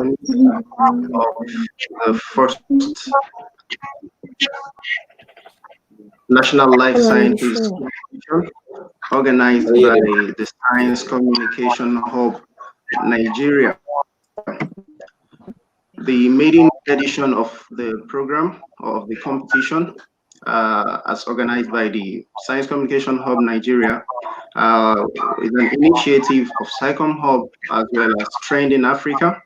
of the first National Life Sciences Competition organized by the Science Communication Hub Nigeria. The maiden edition of the program or of the competition, as organized by the Science Communication Hub Nigeria, is an initiative of SciComm Hub as well as Trend in Africa,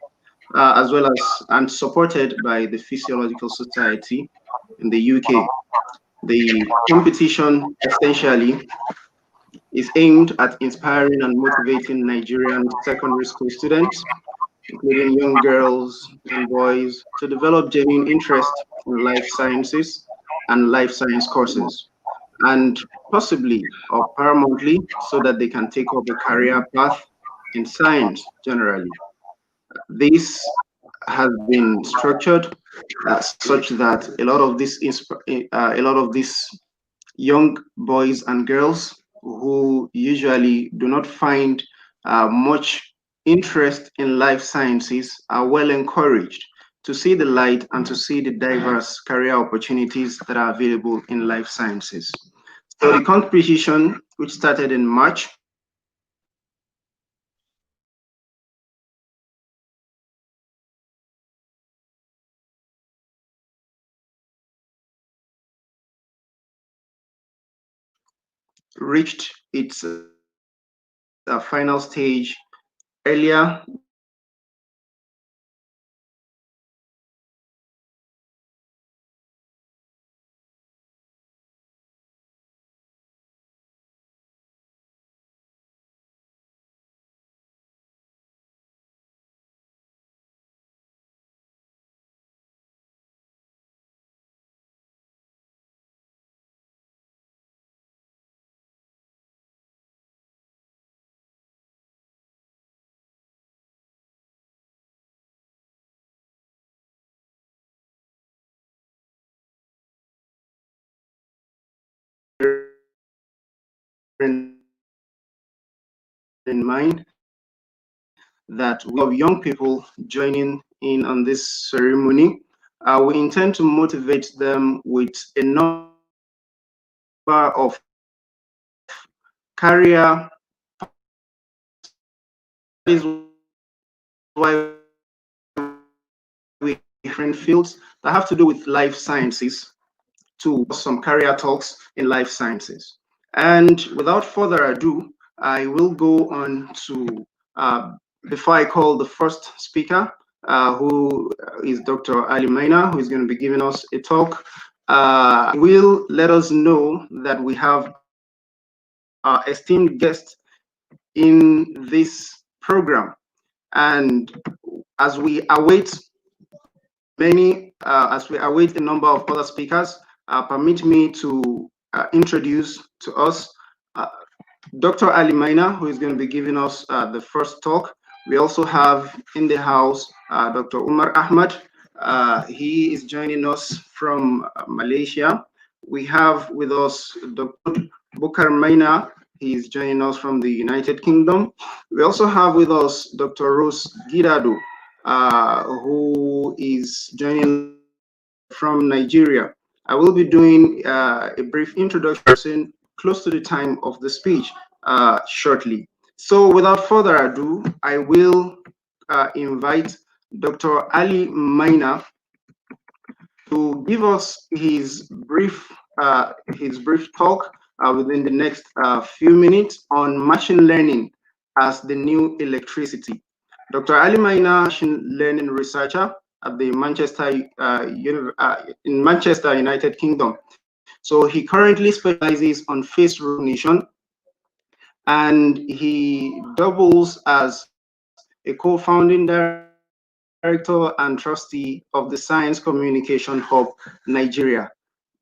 as well as and supported by the Physiological Society in the UK. The competition essentially is aimed at inspiring and motivating Nigerian secondary school students, including young girls and boys, to develop genuine interest in life sciences and life science courses, and possibly or paramountly so that they can take up a career path in science generally. This has been structured such that a lot of these young boys and girls who usually do not find much interest in life sciences are well encouraged to see the light and to see the diverse career opportunities that are available in life sciences. So the competition, which started in March, reached its final stage earlier this month in mind that we have young people joining in on this ceremony. We intend to motivate them with a number of career. That is why we different fields that have to do with life sciences to some career talks in life sciences. And without further ado, I will go on to, before I call the first speaker, who is Dr. Ali Maina, who is going to be giving us a talk, will let us know that we have our esteemed guest in this program. And as we await a number of other speakers, permit me to introduce to us Dr. Ali Maina, who is going to be giving us the first talk. We also have in the house Dr. Umar Ahmad. He is joining us from Malaysia. We have with us Dr. Bukar Maina. He is joining us from the United Kingdom. We also have with us Dr. Rose Gidado, who is joining from Nigeria. I will be doing a brief introduction close to the time of the speech shortly. So without further ado, I will invite Dr. Ali Maina to give us his brief talk within the next few minutes on machine learning as the new electricity. Dr. Ali Maina, machine learning researcher at the in Manchester, United Kingdom. So he currently specializes on face recognition, and he doubles as a co-founding director and trustee of the Science Communication Hub Nigeria.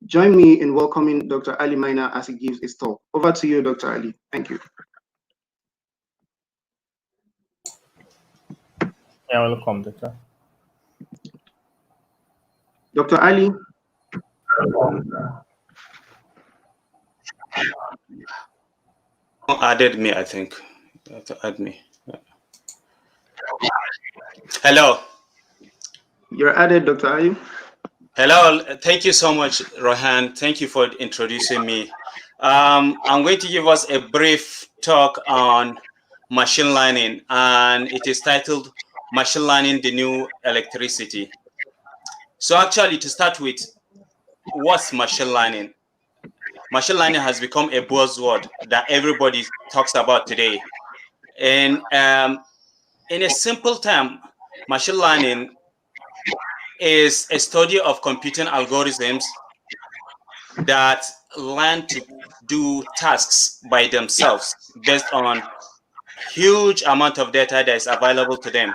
Join me in welcoming Dr. Ali Maina as he gives his talk. Over to you, Dr. Ali. Thank you. Yeah, welcome, Doctor. Dr. Ali. Added me, I think. You have to add me. Hello. You're added, Dr. Ayim. Hello, thank you so much, Rohan. Thank you for introducing me. I'm going to give us a brief talk on machine learning, and it is titled Machine Learning, the New Electricity. So actually, to start with, what's machine learning? Machine learning has become a buzzword that everybody talks about today. And in a simple term, machine learning is a study of computing algorithms that learn to do tasks by themselves based on huge amount of data that is available to them.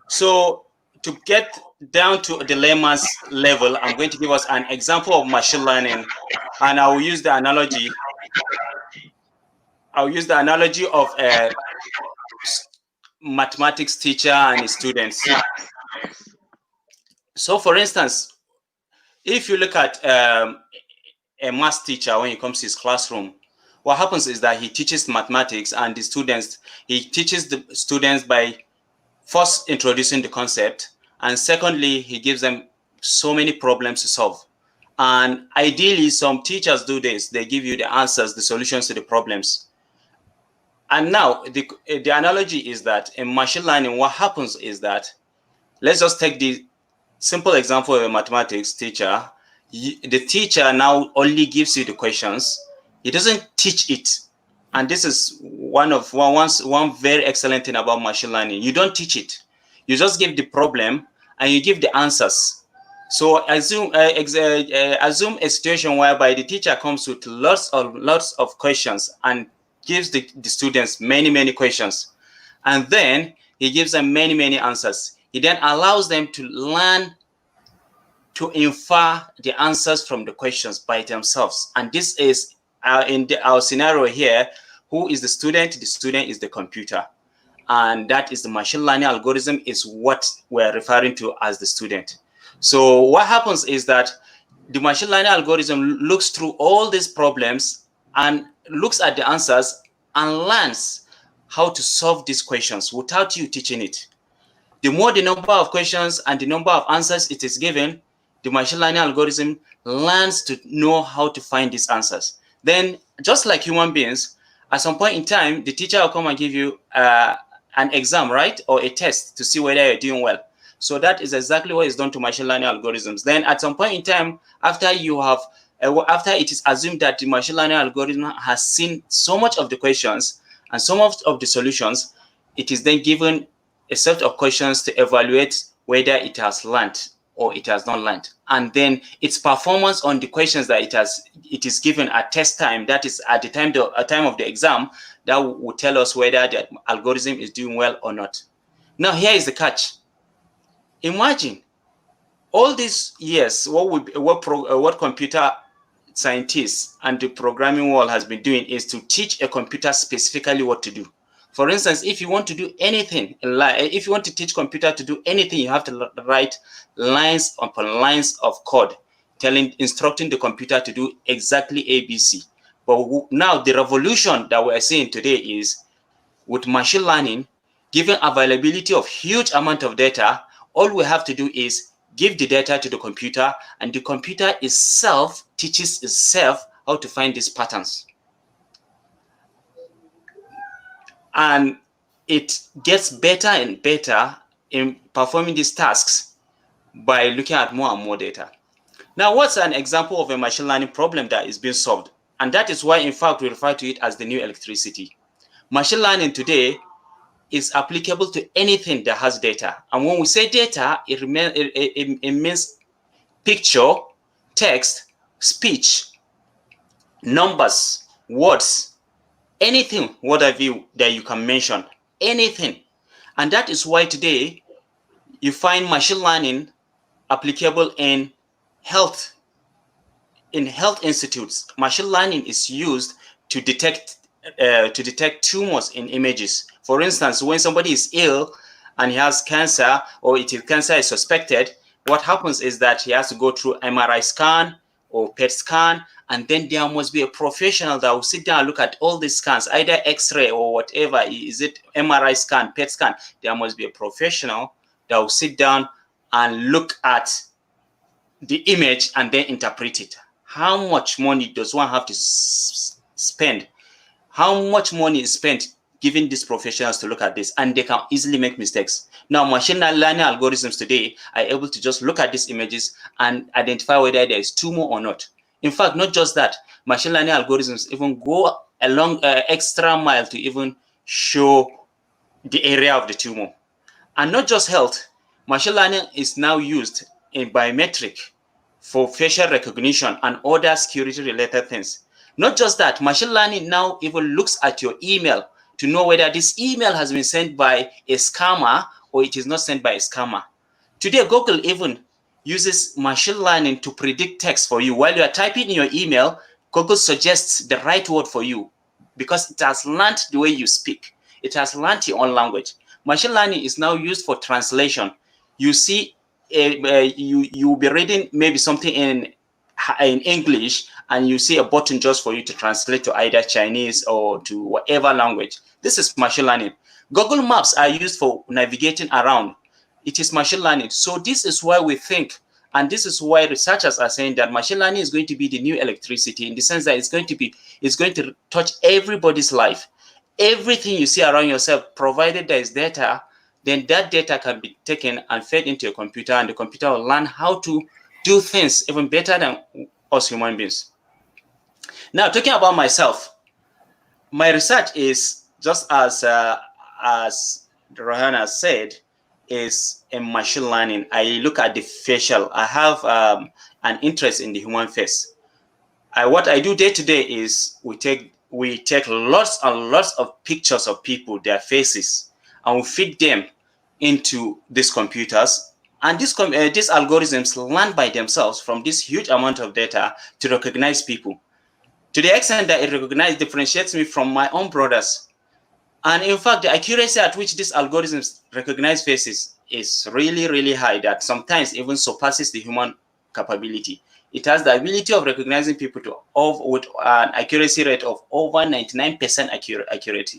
So to get down to the layman's level, I'm going to give us an example of machine learning, and I will use the analogy. I'll use the analogy of a mathematics teacher and his students. So, for instance, if you look at a math teacher when he comes to his classroom, what happens is that he teaches mathematics, and he teaches the students by first introducing the concept, and secondly, he gives them so many problems to solve. And ideally, some teachers do this. They give you the answers, the solutions to the problems. And now the analogy is that in machine learning, what happens is that, let's just take the simple example of a mathematics teacher. The teacher now only gives you the questions. He doesn't teach it. And this is one very excellent thing about machine learning. You don't teach it. You just give the problem and you give the answers. So assume a situation whereby the teacher comes with lots of questions and gives the students many questions. And then he gives them many answers. He then allows them to learn to infer the answers from the questions by themselves. And this is in our scenario here, who is the student? The student is the computer. And that is the machine learning algorithm, is what we're referring to as the student. So what happens is that the machine learning algorithm looks through all these problems and looks at the answers and learns how to solve these questions without you teaching it. The more the number of questions and the number of answers it is given, the machine learning algorithm learns to know how to find these answers. Then, just like human beings, at some point in time, the teacher will come and give you an exam, right? Or a test to see whether you're doing well. So that is exactly what is done to machine learning algorithms. Then at some point in time, after it is assumed that the machine learning algorithm has seen so much of the questions and so much of the solutions, it is then given a set of questions to evaluate whether it has learned or it has not learned. And then its performance on the questions that it is given at test time, that is at the time of the exam, that will tell us whether the algorithm is doing well or not. Now here is the catch. Imagine all these years, what computer scientists and the programming world has been doing is to teach a computer specifically what to do. For instance, if you want to do anything, if you want to teach computer to do anything, you have to write lines upon lines of code, instructing the computer to do exactly ABC. But now the revolution that we are seeing today is with machine learning, given availability of huge amount of data, all we have to do is give the data to the computer, and the computer itself teaches itself how to find these patterns. And it gets better and better in performing these tasks by looking at more and more data. Now, what's an example of a machine learning problem that is being solved? And that is why, in fact, we refer to it as the new electricity. Machine learning today is applicable to anything that has data. And when we say data, it means picture, text, speech, numbers, words, anything, whatever that you can mention, anything. And that is why today you find machine learning applicable in health institutes. Machine learning is used to detect tumors in images. For instance, when somebody is ill and he has cancer, or cancer is suspected, what happens is that he has to go through MRI scan or PET scan, and then there must be a professional that will sit down and look at all these scans, either X-ray or whatever. Is it MRI scan, PET scan? There must be a professional that will sit down and look at the image and then interpret it. How much money does one have to spend? How much money is spent giving these professionals to look at this? And they can easily make mistakes. Now, machine learning algorithms today are able to just look at these images and identify whether there is tumor or not. In fact, not just that, machine learning algorithms even go along extra mile to even show the area of the tumor. And not just health, machine learning is now used in biometric for facial recognition and other security related things. Not just that, machine learning now even looks at your email to know whether this email has been sent by a scammer or it is not sent by a scammer. Today, Google even uses machine learning to predict text for you. While you are typing in your email, Google suggests the right word for you because it has learned the way you speak. It has learned your own language. Machine learning is now used for translation. You see, you'll be reading maybe something in English, and you see a button just for you to translate to either Chinese or to whatever language. This is machine learning. Google Maps are used for navigating around. It is machine learning. So this is why we think, and this is why researchers are saying that machine learning is going to be the new electricity, in the sense that it's going to touch everybody's life. Everything you see around yourself, provided there is data, then that data can be taken and fed into a computer, and the computer will learn how to do things even better than us human beings. Now, talking about myself, my research is just as Rohan has said, is in machine learning. I look at the facial. I have an interest in the human face. What I do day to day is we take lots and lots of pictures of people, their faces, and we feed them into these computers. And these algorithms learn by themselves from this huge amount of data to recognize people, to the extent that it differentiates me from my own brothers. And in fact, the accuracy at which these algorithms recognize faces is really, really high, that sometimes even surpasses the human capability. It has the ability of recognizing people with an accuracy rate of over 99%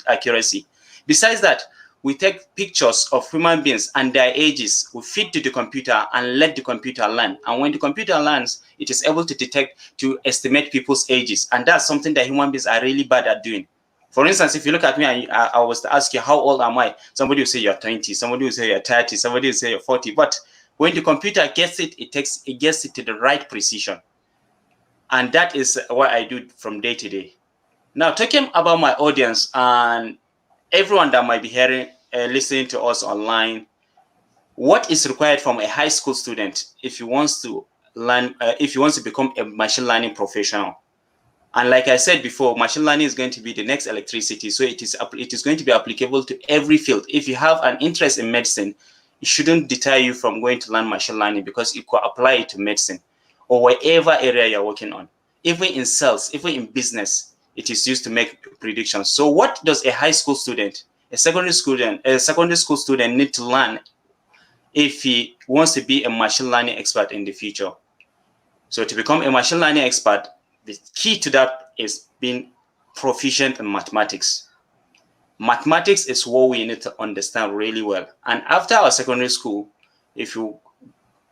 accuracy. Besides that, we take pictures of human beings and their ages, we feed to the computer and let the computer learn. And when the computer learns, it is able to estimate people's ages. And that's something that human beings are really bad at doing. For instance, if you look at me and I was to ask you, how old am I? Somebody will say you're 20, somebody will say you're 30, somebody will say you're 40. But when the computer gets it, it gets it to the right precision. And that is what I do from day to day. Now, talking about my audience and everyone that might be listening to us online, what is required from a high school student if he wants to learn, if he wants to become a machine learning professional? And like I said before, machine learning is going to be the next electricity. So it is going to be applicable to every field. If you have an interest in medicine, it shouldn't deter you from going to learn machine learning, because you could apply it to medicine or whatever area you're working on. Even in sales, even in business, it is used to make predictions. So what does a high school student, a secondary school student need to learn if he wants to be a machine learning expert in the future? So to become a machine learning expert, the key to that is being proficient in mathematics. Mathematics is what we need to understand really well. And after our secondary school,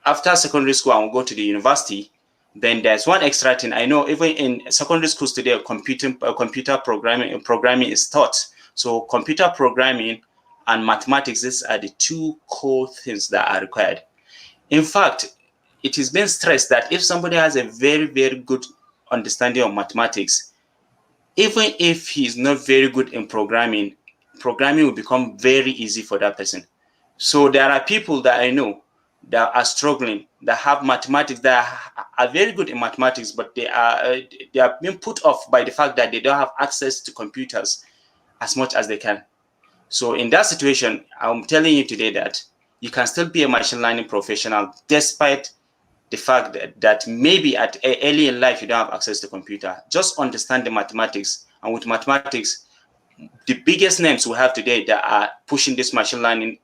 after secondary school and we go to the university, then there's one extra thing. I know even in secondary schools today, computer programming is taught. So computer programming and mathematics, these are the two core things that are required. In fact, it is being stressed that if somebody has a very, very good understanding of mathematics, even if he's not very good in programming will become very easy for that person. So there are people that I know that are struggling, that have mathematics, that are very good in mathematics, but they are being put off by the fact that they don't have access to computers as much as they can. So in that situation, I'm telling you today that you can still be a machine learning professional despite the fact that maybe early in life you don't have access to computer. Just understand the mathematics, and with mathematics, the biggest names we have today that are pushing this machine learning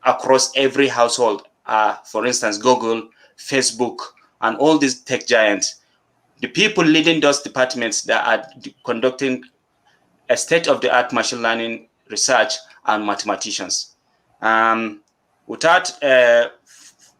across every household are, for instance, Google, Facebook, and all these tech giants. The people leading those departments that are conducting a state-of-the-art machine learning research are mathematicians. Without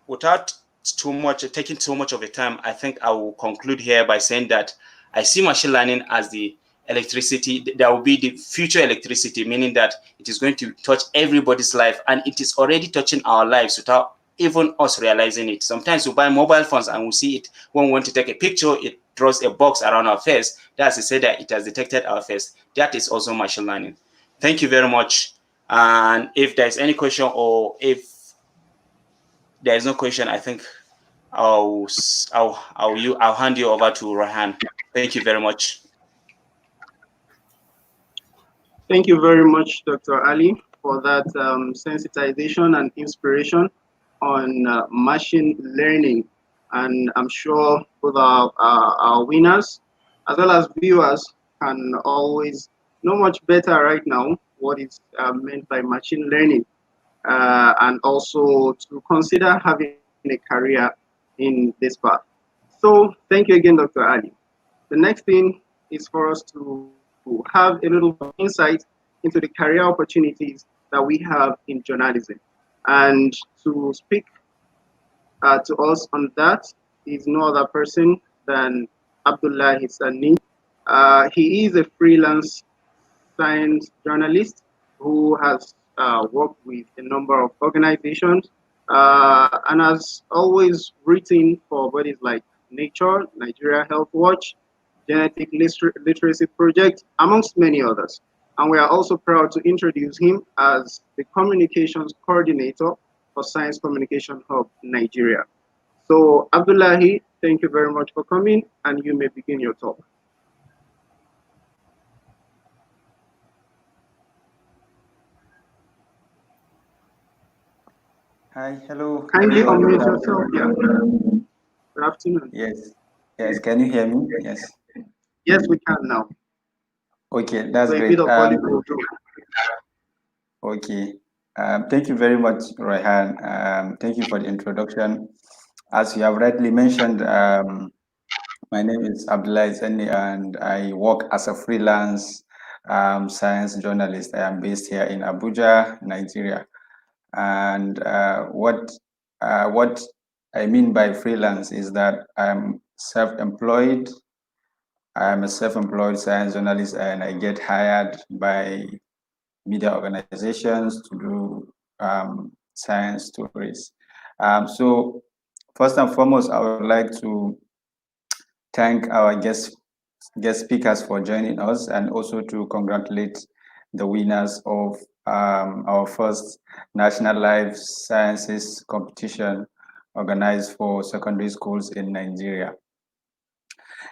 without taking too much of a time, I think I will conclude here by saying that I see machine learning as the electricity. There will be the future electricity, meaning that it is going to touch everybody's life, and it is already touching our lives without even us realizing it. Sometimes we buy mobile phones and we see it when we want to take a picture, it draws a box around our face. That's to say that it has detected our face. That is also machine learning. Thank you very much. And if there's any question, or if there is no question, I think I'll hand you over to Rahan. Thank you very much. Thank you very much, Dr. Ali, for that sensitization and inspiration on machine learning. And I'm sure both our winners as well as viewers can always know much better right now what is meant by machine learning, and also to consider having a career in this path. So thank you again, Dr. Ali. The next thing is for us to have a little insight into the career opportunities that we have in journalism. And to speak to us on that is no other person than Abdullah Hissani. He is a freelance science journalist who has worked with a number of organizations, and has always written for bodies like Nature, Nigeria Health Watch, Genetic Literacy Project, amongst many others. And we are also proud to introduce him as the communications coordinator for Science Communication Hub Nigeria. So Abdullahi, thank you very much for coming, and you may begin your talk. Hi, hello. Kindly everybody. unmute yourself. Yeah. Good afternoon. Yes. Can you hear me? Yes. Yes, we can now. Okay, that's So a great. bit of volume will do. Okay. Thank you very much, Rehan. Thank you for the introduction. As you have rightly mentioned, my name is Abdullah Zeni, and I work as a freelance science journalist. I am based here in Abuja, Nigeria. And what I mean by freelance is that I'm self-employed. I'm a self-employed science journalist, and I get hired by media organizations to do science stories. So first and foremost, I would like to thank our guest speakers for joining us, and also to congratulate the winners of our first National Life Sciences competition organized for secondary schools in Nigeria.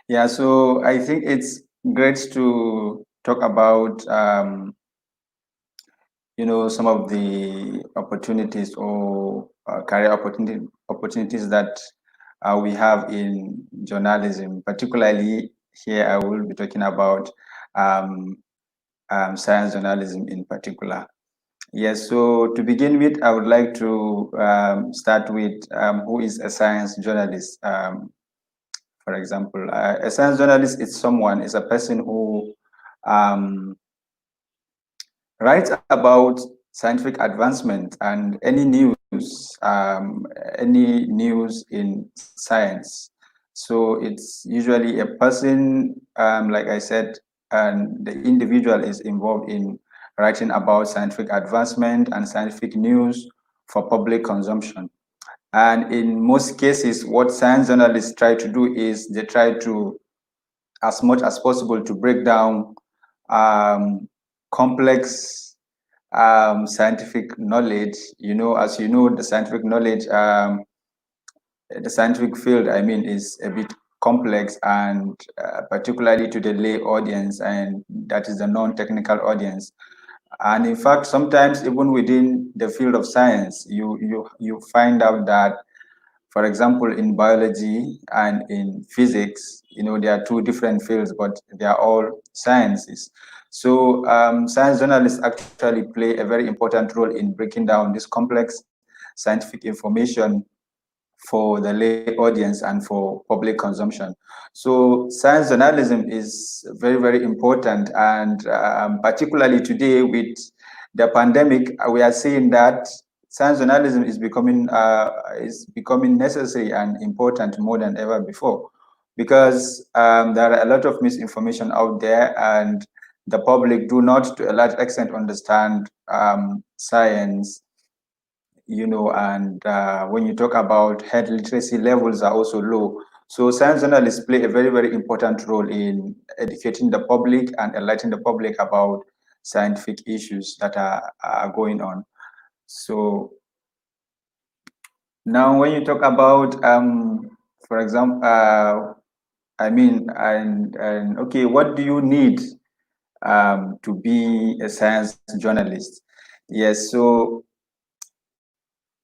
Yeah, so I think it's great to talk about some of the opportunities, or career opportunities that we have in journalism. Particularly here, I will be talking about science journalism in particular. Yes, so to begin with, I would like to start with who is a science journalist. For example, a science journalist is a person who writes about scientific advancement and any news in science. So it's usually a person, like I said, and the individual is involved in writing about scientific advancement and scientific news for public consumption. And in most cases, what science journalists try to do is they try to, as much as possible, to break down complex scientific knowledge. As you know, the scientific knowledge, the scientific field, I mean, is a bit complex, and particularly to the lay audience, and that is the non-technical audience. And in fact, sometimes even within the field of science, you find out that, for example, in biology and in physics, there are two different fields, but they are all sciences. So science journalists actually play a very important role in breaking down this complex scientific information for the lay audience and for public consumption. So science journalism is very, very important, and particularly today with the pandemic, we are seeing that science journalism is becoming necessary and important more than ever before, because there are a lot of misinformation out there, and the public do not, to a large extent, understand science. And when you talk about health literacy, levels are also low. So science journalists play a very, very important role in educating the public and enlightening the public about scientific issues that are going on. So now when you talk about, for example, okay, what do you need to be a science journalist? Yes, so,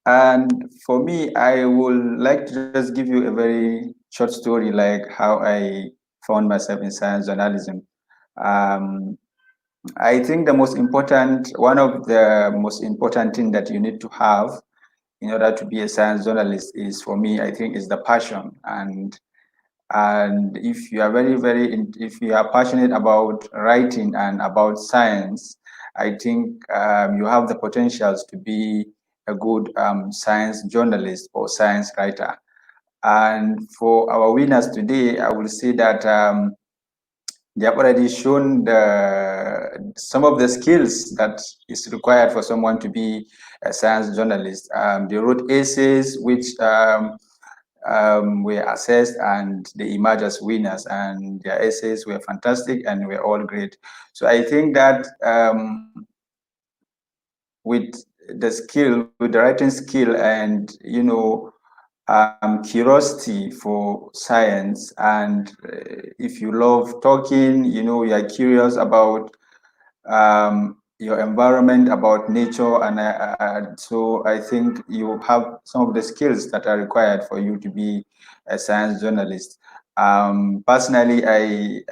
and for me, I would like to just give you a very short story, like how I found myself in science journalism. I think one of the most important thing that you need to have in order to be a science journalist is, for me, I think, is the passion. And if you are if you are passionate about writing and about science, I think you have the potentials to be a good science journalist or science writer. And for our winners today, I will say that they have already shown some of the skills that is required for someone to be a science journalist. They wrote essays which were assessed and they emerged as winners, and their essays were fantastic and were all great. So I think that with the writing skill and curiosity for science, and if you love talking, you are curious about your environment, about nature, and so I think you have some of the skills that are required for you to be a science journalist. Personally, I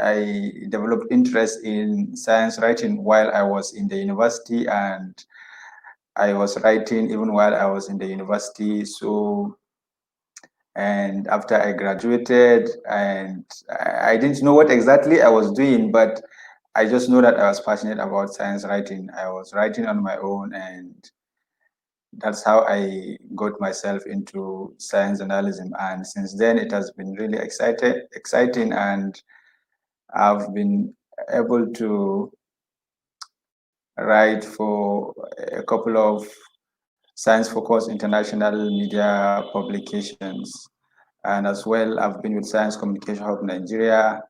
developed interest in science writing while I was in the university, and I was writing even while I was in the university. So, and after I graduated, and I didn't know what exactly I was doing, but I just know that I was passionate about science writing. I was writing on my own, and that's how I got myself into science journalism. And since then, it has been really exciting, and I've been able to write for a couple of science-focused international media publications. And as well, I've been with Science Communication Hub Nigeria,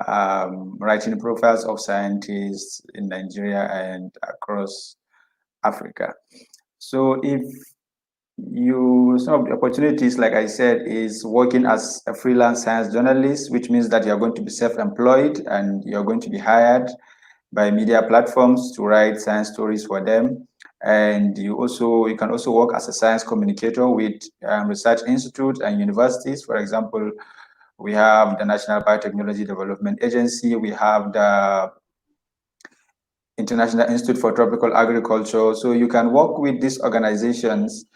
writing profiles of scientists in Nigeria and across Africa. So if some of the opportunities, like I said, is working as a freelance science journalist, which means that you're going to be self-employed and you're going to be hired by media platforms to write science stories for them. And you can also work as a science communicator with research institutes and universities. For example, we have the National Biotechnology Development Agency, we have the International Institute for Tropical Agriculture. So you can work with these organizations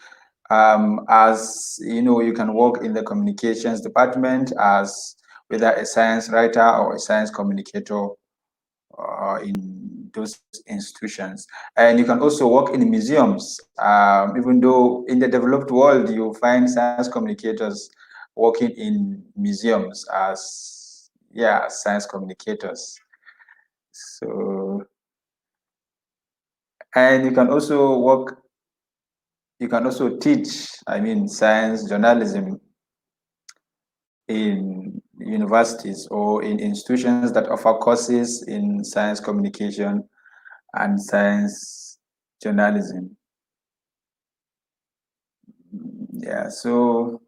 as you can work in the communications department as whether a science writer or a science communicator in those institutions. And you can also work in museums, even though in the developed world you find science communicators working in museums as science communicators. So, and you can also teach, science journalism in universities or in institutions that offer courses in science communication and science journalism. Yeah, so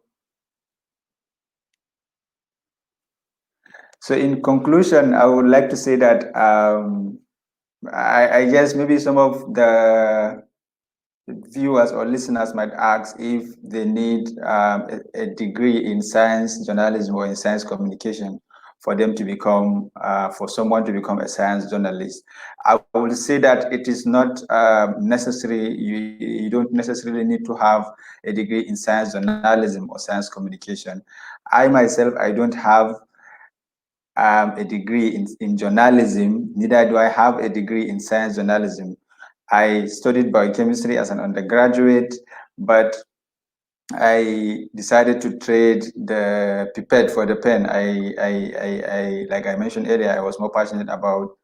in conclusion, I would like to say that I guess maybe some of the viewers or listeners might ask if they need a degree in science journalism or in science communication for them to become, for someone to become a science journalist. I will say that it is not necessary. You don't necessarily need to have a degree in science journalism or science communication. I myself, I don't have a degree in journalism, neither do I have a degree in science journalism. I studied biochemistry as an undergraduate, but I decided to trade the pipette for the pen. I like I mentioned earlier, I was more passionate about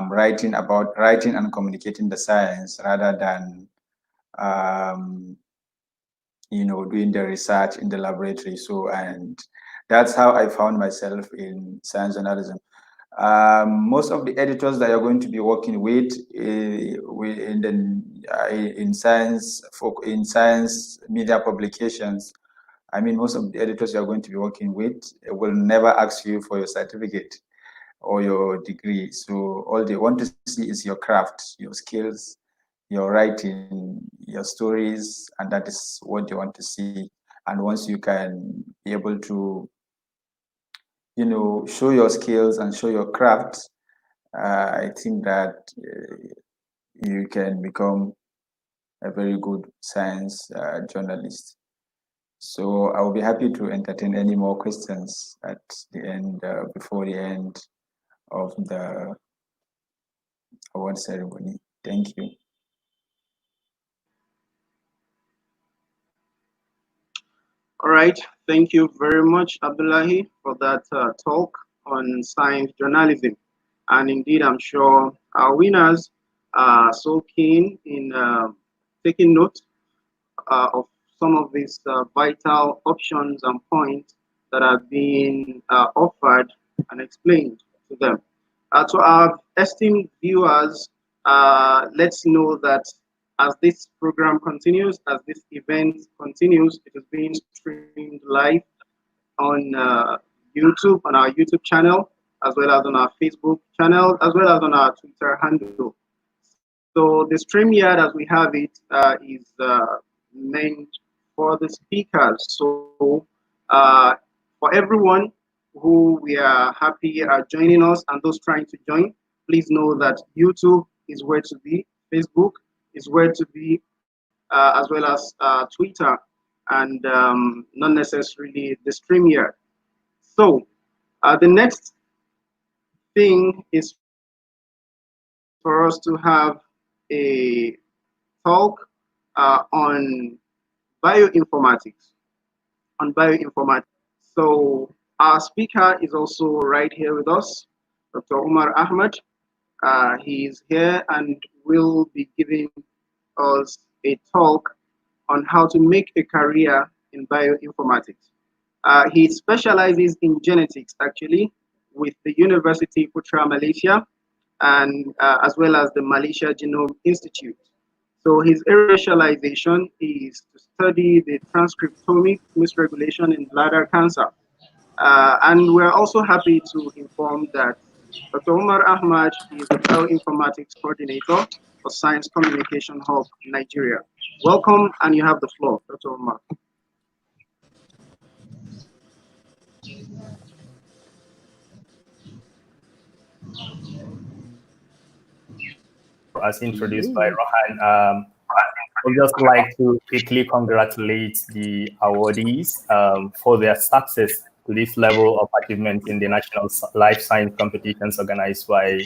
writing and communicating the science rather than doing the research in the laboratory. So, and that's how I found myself in science journalism. Most of the editors that you're going to be working with in science media publications, I mean, most of the editors you're going to be working with will never ask you for your certificate or your degree. So all they want to see is your craft, your skills, your writing, your stories, and that is what they want to see. And once you can be able to, show your skills and show your craft, I think that you can become a very good science journalist. So I will be happy to entertain any more questions at the end, before the end of the award ceremony. Thank you. All right. Thank you very much, Abdullahi, for that talk on science journalism. And indeed, I'm sure our winners are so keen in taking note of some of these vital options and points that are being offered and explained to them. To our esteemed viewers, let's know that as this program continues, as this event continues, it is being streamed live on YouTube, on our YouTube channel, as well as on our Facebook channel, as well as on our Twitter handle. So the StreamYard, as we have it, is meant for the speakers. So for everyone who we are happy are joining us and those trying to join, please know that YouTube is where to be, Facebook is where to be, as well as Twitter, and not necessarily the StreamYard. So the next thing is for us to have a talk on bioinformatics. So our speaker is also right here with us, Dr. Umar Ahmed. He is here and will be giving us a talk on how to make a career in bioinformatics. He specializes in genetics, actually, with the University Putra Malaysia, and as well as the Malaysia Genome Institute. So his area of specialization is to study the transcriptomic misregulation in bladder cancer. And we're also happy to inform that Dr. Umar Ahmad is the bioinformatics coordinator for Science Communication Hub Nigeria. Welcome, and you have the floor, Dr. Umar. As introduced by Rohan, I would just like to quickly congratulate the awardees for their success to this level of achievement in the National Life Science Competitions organized by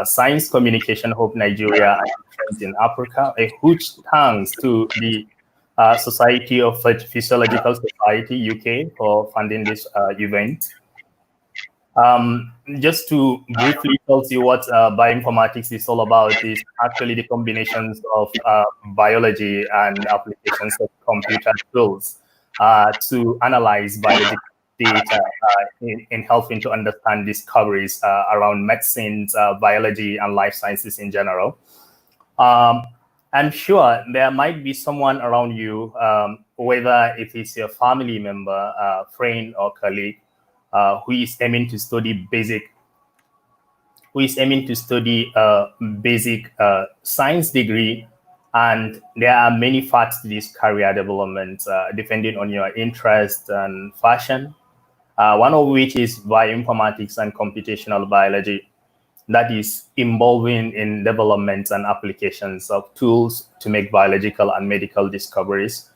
Science Communication Hub Nigeria and Friends in Africa. A huge thanks to the Society of Physiological Society UK for funding this event. Just to briefly tell you what bioinformatics is all about is actually the combinations of biology and applications of computer tools to analyze biological data in helping to understand discoveries around medicines, biology, and life sciences in general. I'm sure there might be someone around you, whether it is your family member, friend, or colleague, who is aiming to study basic science degree, and there are many paths to this career development depending on your interest and passion. One of which is bioinformatics and computational biology, that is involving in development and applications of tools to make biological and medical discoveries.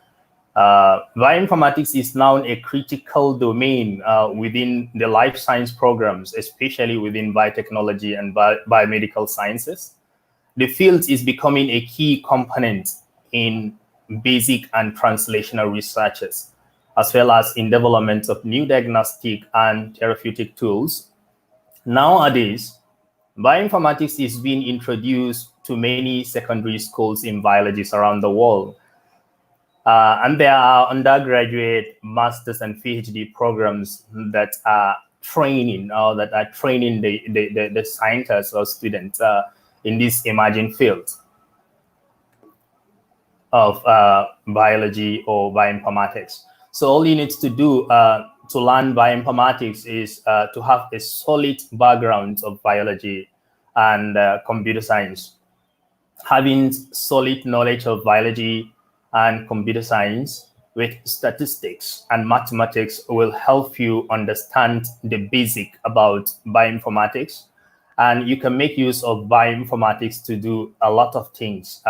Bioinformatics is now a critical domain within the life science programs, especially within biotechnology and biomedical sciences. the field is becoming a key component in basic and translational researches, as well as in development of new diagnostic and therapeutic tools. Nowadays, bioinformatics is being introduced to many secondary schools in biology around the world. And there are undergraduate, master's, and PhD programs that are training the scientists or students in this emerging field of biology or bioinformatics. So all you need to do to learn bioinformatics is to have a solid background of biology and computer science. Having solid knowledge of biology and computer science with statistics and mathematics will help you understand the basic about bioinformatics. And you can make use of bioinformatics to do a lot of things.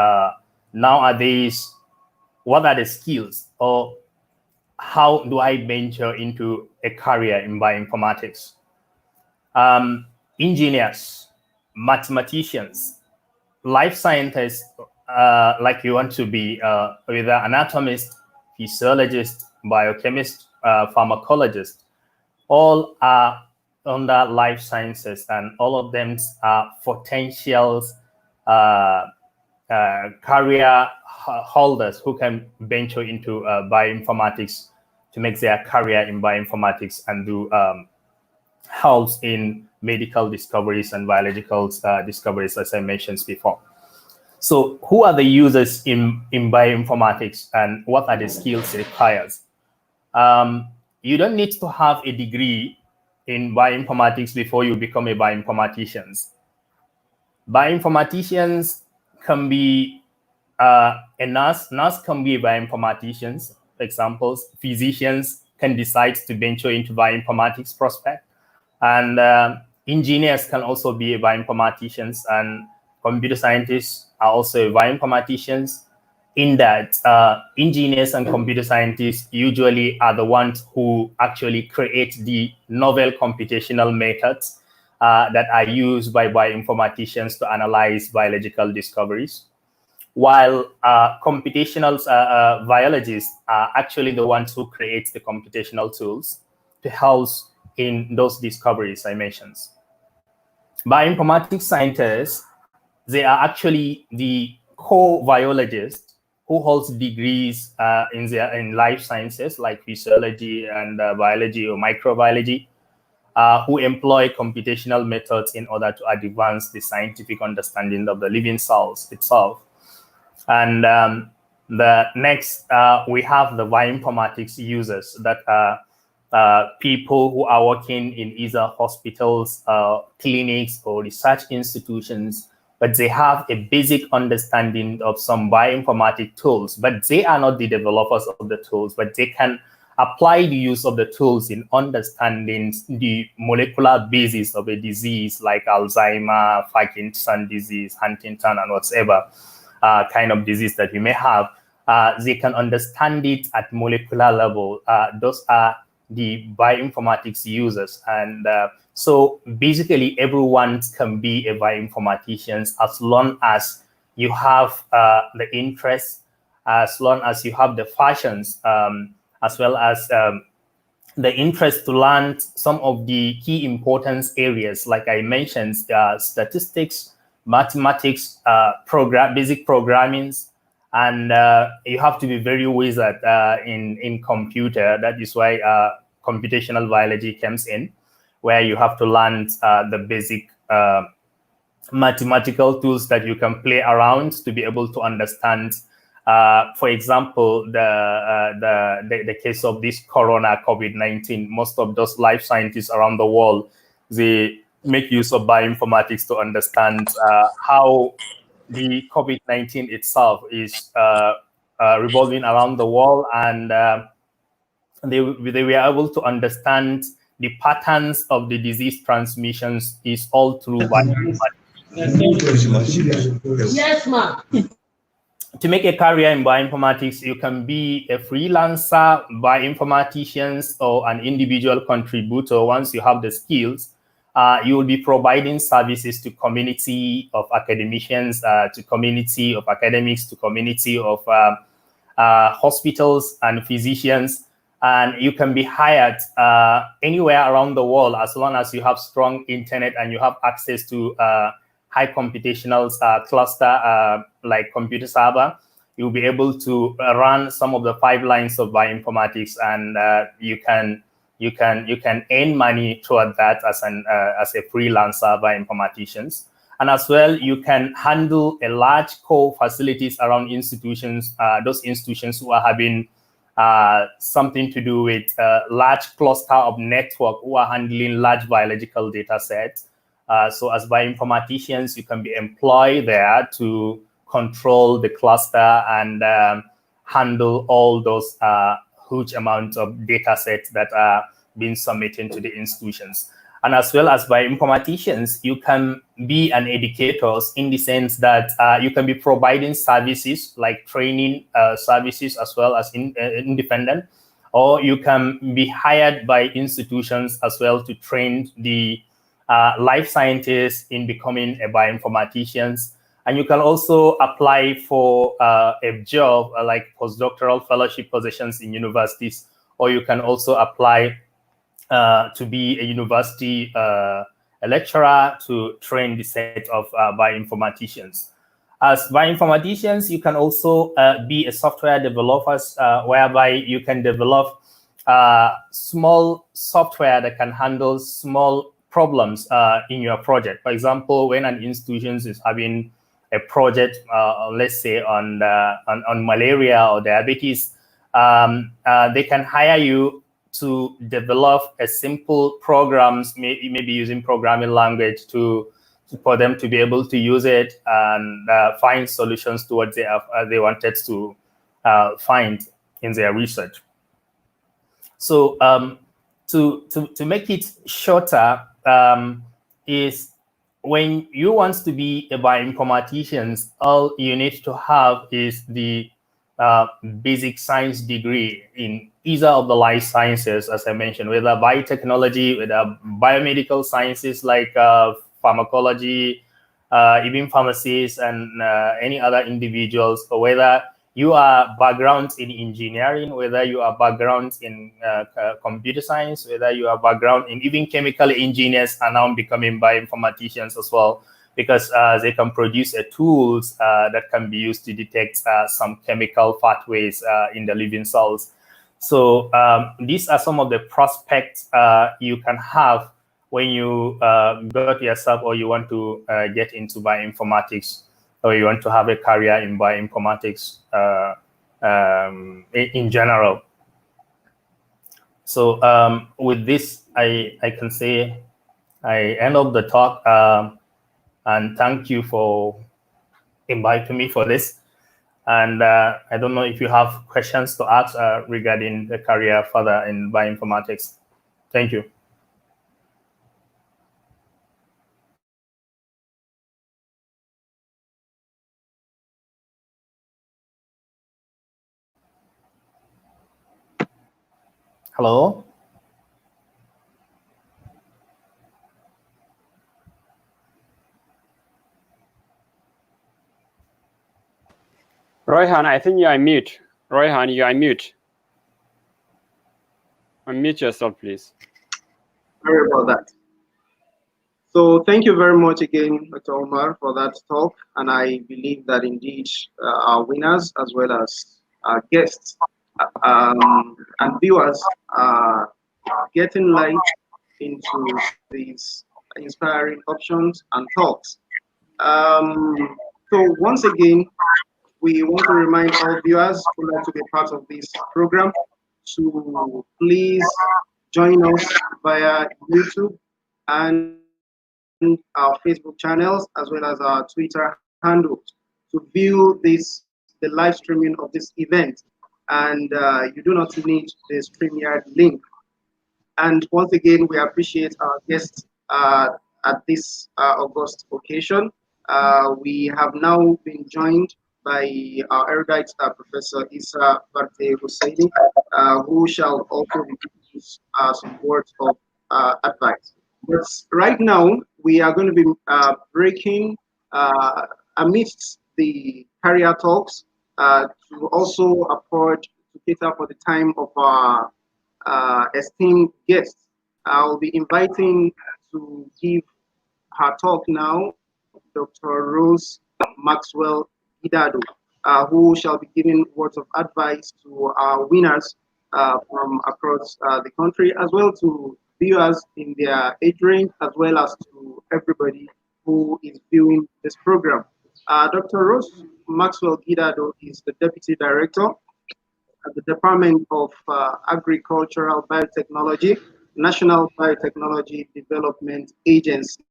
Nowadays, what are the skills, or how do I venture into a career in bioinformatics? Engineers, mathematicians, life scientists, like you want to be, with an anatomist, physiologist, biochemist, pharmacologist, all are under life sciences, and all of them are potentials career holders who can venture into bioinformatics to make their career in bioinformatics and do helps in medical discoveries and biological discoveries, as I mentioned before. So who are the users in bioinformatics, and what are the skills required? You don't need to have a degree in bioinformatics before you become a bioinformatician. Bioinformaticians can be a nurse. Nurse can be bioinformaticians. For example, physicians can decide to venture into bioinformatics prospect. And engineers can also be bioinformaticians, and computer scientists are also bioinformaticians, in that engineers and computer scientists usually are the ones who actually create the novel computational methods that are used by bioinformaticians to analyze biological discoveries, while computational biologists are actually the ones who create the computational tools to help in those discoveries I mentioned. Bioinformatics scientists, they are actually the core biologists who holds degrees in life sciences like physiology and biology or microbiology, who employ computational methods in order to advance the scientific understanding of the living cells itself. And the next, we have the bioinformatics users, that are people who are working in either hospitals, clinics, or research institutions, but they have a basic understanding of some bioinformatic tools, but they are not the developers of the tools, but they can apply the use of the tools in understanding the molecular basis of a disease like Alzheimer, Parkinson's disease, Huntington, and whatever kind of disease that you may have. They can understand it at molecular level. Those are the bioinformatics users. And so basically everyone can be a bioinformatician as long as you have the interest, as long as you have the passions, as well as the interest to learn some of the key importance areas, like I mentioned, statistics, mathematics, basic programming, and you have to be very wizard in computer. That is why computational biology comes in, where you have to learn the basic mathematical tools that you can play around to be able to understand. For example, the case of this corona COVID-19, most of those life scientists around the world, they make use of bioinformatics to understand how the COVID-19 itself is revolving around the world, and they were able to understand the patterns of the disease transmissions is all through bioinformatics. Yes, ma'am. To make a career in bioinformatics, you can be a freelancer, bioinformatician, or an individual contributor once you have the skills. you will be providing services to community of academicians, to community of academics, to community of hospitals and physicians. And you can be hired anywhere around the world as long as you have strong internet and you have access to high computational cluster like computer server. You'll be able to run some of the pipelines of bioinformatics, and you can earn money toward that as a freelancer bioinformaticians. And as well, you can handle a large core facilities around institutions, those institutions who are having something to do with large cluster of network who are handling large biological data sets. So as bioinformaticians, you can be employed there to control the cluster and handle all those huge amounts of data sets that are being submitted to the institutions. And as well as bioinformaticians, you can be an educator in the sense that you can be providing services like training services as well as independent, or you can be hired by institutions as well to train the life scientists in becoming a bioinformaticians. And you can also apply for a job like postdoctoral fellowship positions in universities, or you can also apply to be a university a lecturer to train the set of bioinformaticians. As bioinformaticians, you can also be a software developer, whereby you can develop small software that can handle small problems in your project. For example, when an institution is having a project, let's say on malaria or diabetes, they can hire you to develop a simple programs, maybe using programming language for them to be able to use it and find solutions to what they wanted to find in their research. So to make it shorter, is when you want to be a bioinformatician, all you need to have is the basic science degree in either of the life sciences, as I mentioned, whether biotechnology, whether biomedical sciences like pharmacology, even pharmacists and any other individuals, or whether you are background in engineering, whether you are background in computer science, whether you are background in even chemical engineers are now becoming bioinformaticians as well, because they can produce tools that can be used to detect some chemical pathways in the living cells. So these are some of the prospects you can have when you got yourself or you want to get into bioinformatics, or you want to have a career in bioinformatics in general. So with this, I can say I end up the talk. And thank you for inviting me for this. And I don't know if you have questions to ask regarding the career further in bioinformatics. Thank you. Hello? Royhan, I think you are mute. Royhan, you are mute. Unmute yourself, please. Sorry about that. So thank you very much again, Dr. Omar, for that talk. And I believe that indeed our winners, as well as our guests and viewers, are getting light into these inspiring options and talks. So once again, we want to remind our viewers who like to be part of this program to please join us via YouTube and our Facebook channels, as well as our Twitter handles, to view the live streaming of this event. And you do not need the StreamYard link. And once again, we appreciate our guests at this August occasion. We have now been joined by our erudite Professor Isa Barte Husseini, who shall also be giving some words of advice. But right now, we are going to be breaking amidst the career talks to also afford to cater for the time of our esteemed guests. I'll be inviting to give her talk now, Dr. Rose Maxwell Gidado, who shall be giving words of advice to our winners from across the country, as well to viewers in their age range, as well as to everybody who is viewing this program. Dr. Rose Maxwell Gidado is the Deputy Director at the Department of Agricultural Biotechnology, National Biotechnology Development Agency,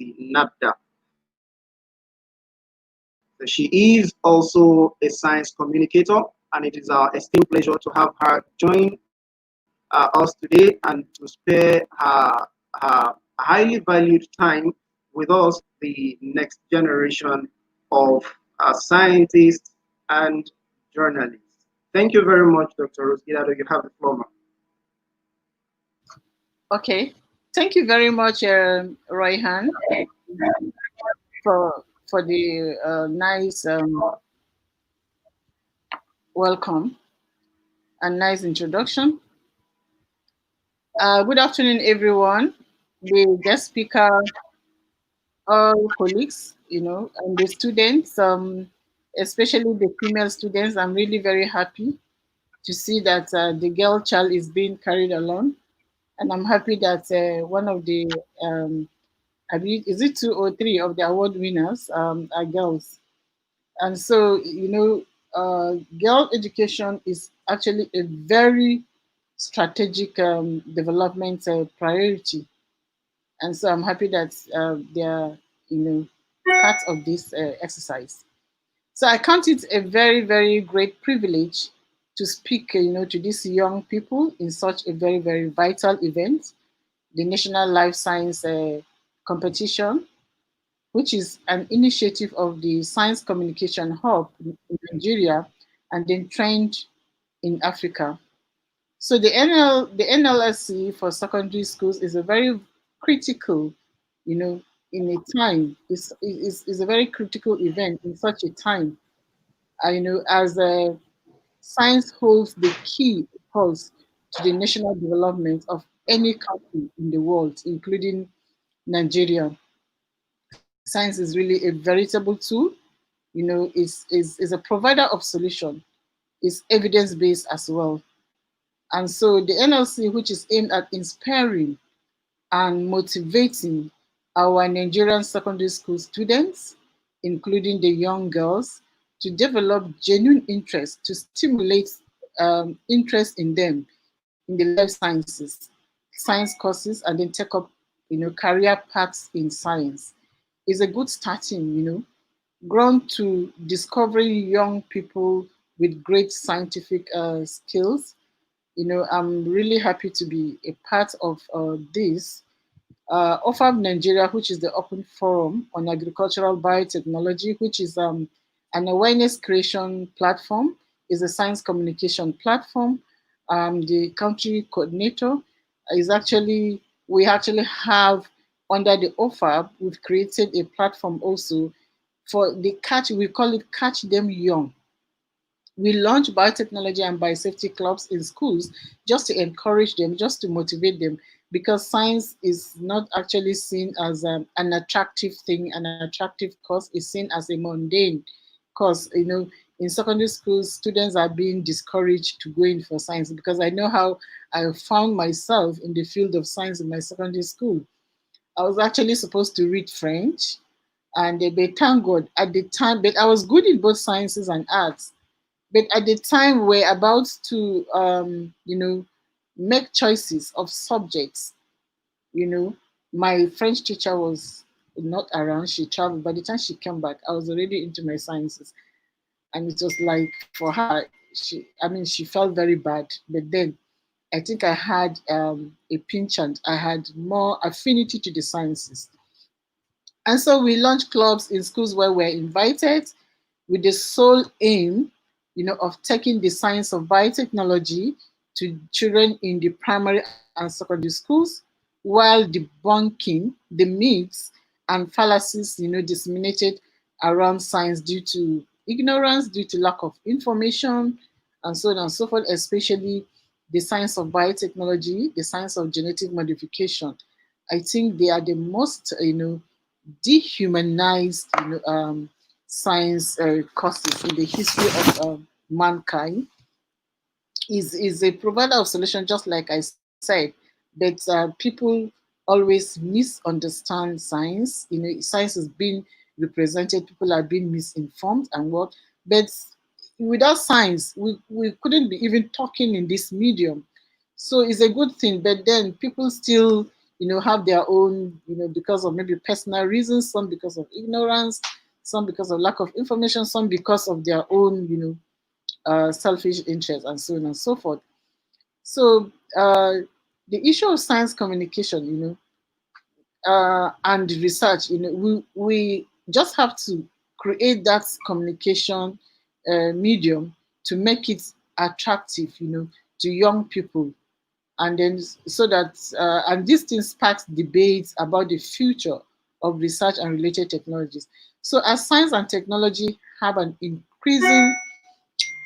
NABDA. So she is also a science communicator, and it is our esteemed pleasure to have her join us today and to spare her highly valued time with us, the next generation of scientists and journalists. Thank you very much, Dr. Rosgidado. You have the floor, ma'am. Okay. Thank you very much, Royhan, for the nice welcome and nice introduction. Good afternoon, everyone. The guest speaker, all colleagues, and the students, especially the female students. I'm really very happy to see that the girl child is being carried along, and I'm happy that one of the I believe, is it 2 or 3 of the award winners are girls. And so, girl education is actually a very strategic development priority. And so I'm happy that they are, part of this exercise. So I count it a very, very great privilege to speak, to these young people in such a very, very vital event, the National Life Science Competition, which is an initiative of the Science Communication Hub in Nigeria and then trained in Africa. So the NLSC for secondary schools is a very critical, in a time, is a very critical event in such a time. As science holds the key pulse to the national development of any country in the world, including Nigeria. Science is really a veritable tool, is a provider of solution, is evidence-based as well. And so the NLC, which is aimed at inspiring and motivating our Nigerian secondary school students, including the young girls, to develop genuine interest, to stimulate interest in them in the life sciences, science courses, and then take up, career paths in science. Is a good starting, grown to discovering young people with great scientific skills. I'm really happy to be a part of this. OFAB Nigeria, which is the Open Forum on Agricultural Biotechnology, which is an awareness creation platform, is a science communication platform. The country coordinator is actually, we actually have under the OFAB, we've created a platform also for the catch, we call it Catch Them Young. We launch biotechnology and biosafety clubs in schools just to encourage them, just to motivate them, because science is not actually seen as an attractive thing, an attractive course is seen as a mundane course. In secondary schools, students are being discouraged to go in for science, because I know how I found myself in the field of science in my secondary school. I was actually supposed to read French, and but thank God at the time, but I was good in both sciences and arts. But at the time, we're about to, make choices of subjects. My French teacher was not around; she traveled. By the time she came back, I was already into my sciences, and it was like for her, she felt very bad. But then, I think I had a penchant. I had more affinity to the sciences, and so we launched clubs in schools where we're invited with the sole aim, of taking the science of biotechnology to children in the primary and secondary schools, while debunking the myths and fallacies, disseminated around science due to ignorance, due to lack of information, and so on and so forth, especially the science of biotechnology, the science of genetic modification. I think they are the most, dehumanized, science courses in the history of mankind. Is a provider of solution, just like I said, but people always misunderstand science. Science is being represented, people are being misinformed and what, but without science, we couldn't be even talking in this medium. So it's a good thing, but then people still, have their own, because of maybe personal reasons, some because of ignorance, some because of lack of information, some because of their own, selfish interests, and so on and so forth. So the issue of science communication, and research, we just have to create that communication medium to make it attractive, to young people, and then so that and this thing sparks debates about the future of research and related technologies. So as science and technology have an increasing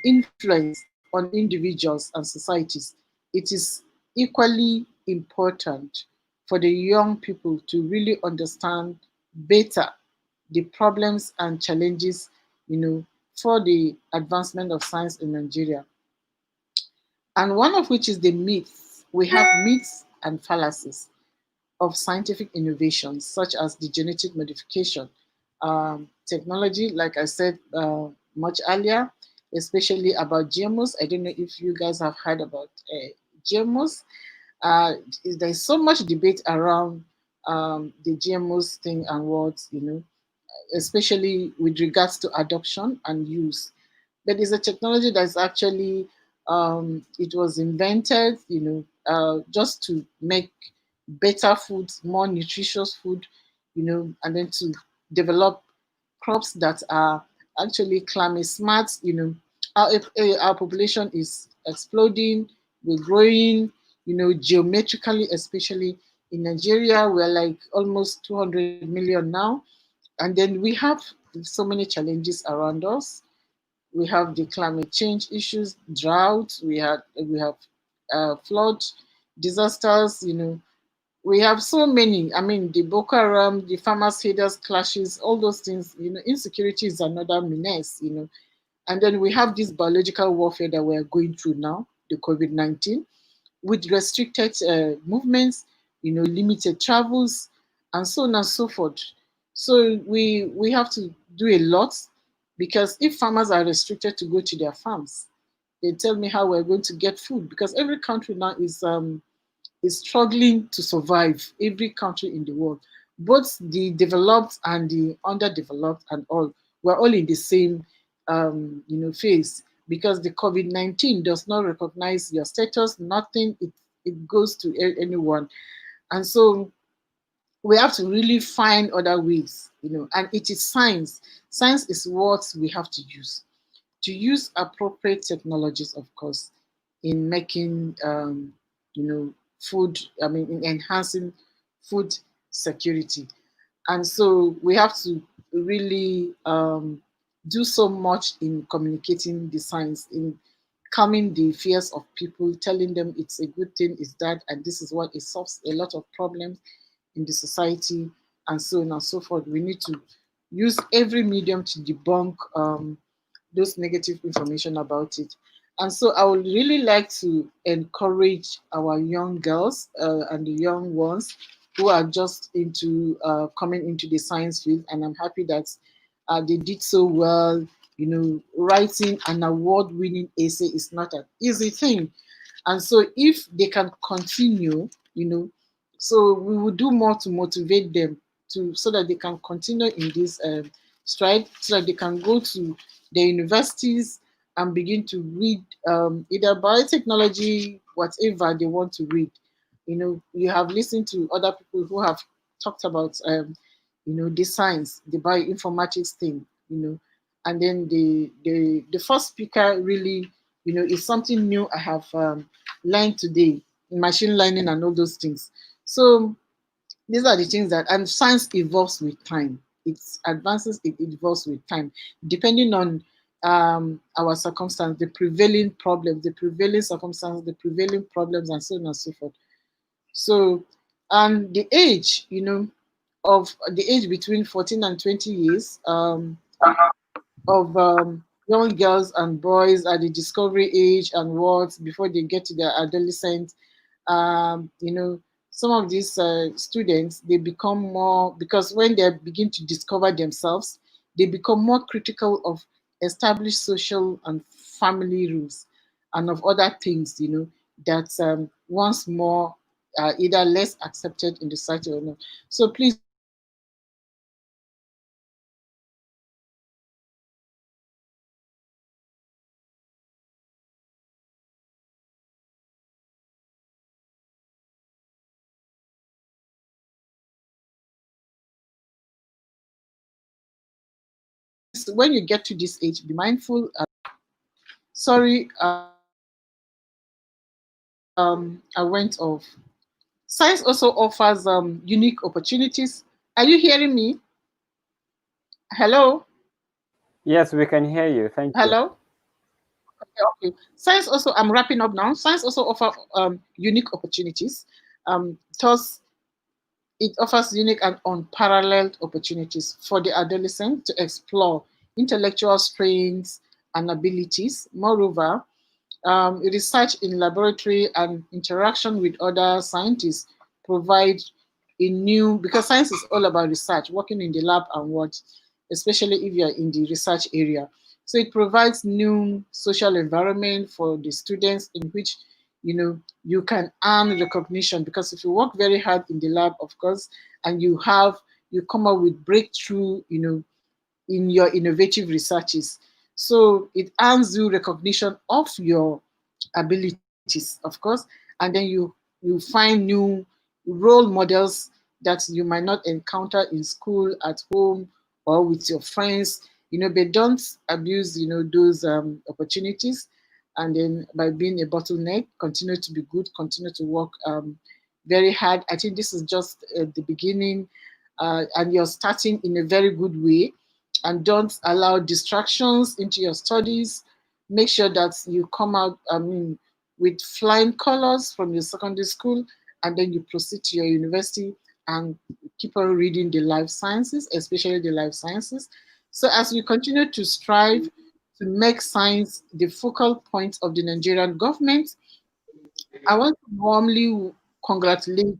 influence on individuals and societies, it is equally important for the young people to really understand better the problems and challenges, for the advancement of science in Nigeria. And one of which is the myths. We have myths and fallacies of scientific innovations, such as the genetic modification technology, like I said much earlier, especially about GMOs. I don't know if you guys have heard about GMOs. There's so much debate around the GMOs thing and what, especially with regards to adoption and use. But it's a technology that's actually, it was invented, just to make better food, more nutritious food, and then to develop crops that are actually climate smart. Our population is exploding, we're growing, geometrically, especially in Nigeria, we're like almost 200 million now. And then we have so many challenges around us. We have the climate change issues, drought, we have flood, disasters, we have so many. I mean, the Boko Haram, the farmers traders clashes, all those things, insecurity is another menace, and then we have this biological warfare that we're going through now, the COVID-19, with restricted movements, limited travels, and so on and so forth. So we have to do a lot, because if farmers are restricted to go to their farms, they tell me how we're going to get food, because every country now is struggling to survive. Every country in the world, both the developed and the underdeveloped and all, we're all in the same phase, because the COVID-19 does not recognize your status, nothing. It goes to anyone. And so we have to really find other ways, and it is science. Science is what we have to use appropriate technologies, of course, in making food, I mean, in enhancing food security. And so we have to really do so much in communicating the science, in calming the fears of people, telling them it's a good thing, it's that, and this is what it solves a lot of problems in the society, and so on and so forth. We need to use every medium to debunk those negative information about it. And so I would really like to encourage our young girls and the young ones who are just into coming into the science field. And I'm happy that they did so well. Writing an award-winning essay is not an easy thing. And so if they can continue, so we will do more to motivate them so that they can continue in this stride, so that they can go to the universities and begin to read either biotechnology, whatever they want to read. You have listened to other people who have talked about, the science, the bioinformatics thing, and then the first speaker really, is something new I have learned today, machine learning and all those things. So these are the things that, and science evolves with time. It advances, it evolves with time, depending on our circumstance, the prevailing problems, the prevailing circumstances, the prevailing problems, and so on and so forth. So, and the age, of the age between 14 and 20 years, of young girls and boys at the discovery age and what before they get to their adolescent. Some of these students, they become more, because when they begin to discover themselves, they become more critical of established social and family rules and of other things, that once more are either less accepted in the society or not. So please, when you get to this age, be mindful. Sorry, I went off. Science also offers unique opportunities. Are you hearing me? Hello? Yes, we can hear you. Thank you. Hello? Okay. Science also, I'm wrapping up now. Science also offers unique opportunities. Thus, it offers unique and unparalleled opportunities for the adolescent to explore intellectual strengths and abilities. Moreover, research in laboratory and interaction with other scientists provide a new, because science is all about research, working in the lab and what, especially if you're in the research area. So it provides new social environment for the students in which you can earn recognition, because if you work very hard in the lab, of course, and you come up with breakthrough, in your innovative researches. So it earns you recognition of your abilities, of course, and then you find new role models that you might not encounter in school, at home, or with your friends. But don't abuse those opportunities. And then by being a bottleneck, continue to be good, continue to work very hard. I think this is just the beginning, and you're starting in a very good way. And don't allow distractions into your studies. Make sure that you come out, with flying colors from your secondary school, and then you proceed to your university and keep on reading the life sciences, especially the life sciences. So as we continue to strive to make science the focal point of the Nigerian government, I want to warmly congratulate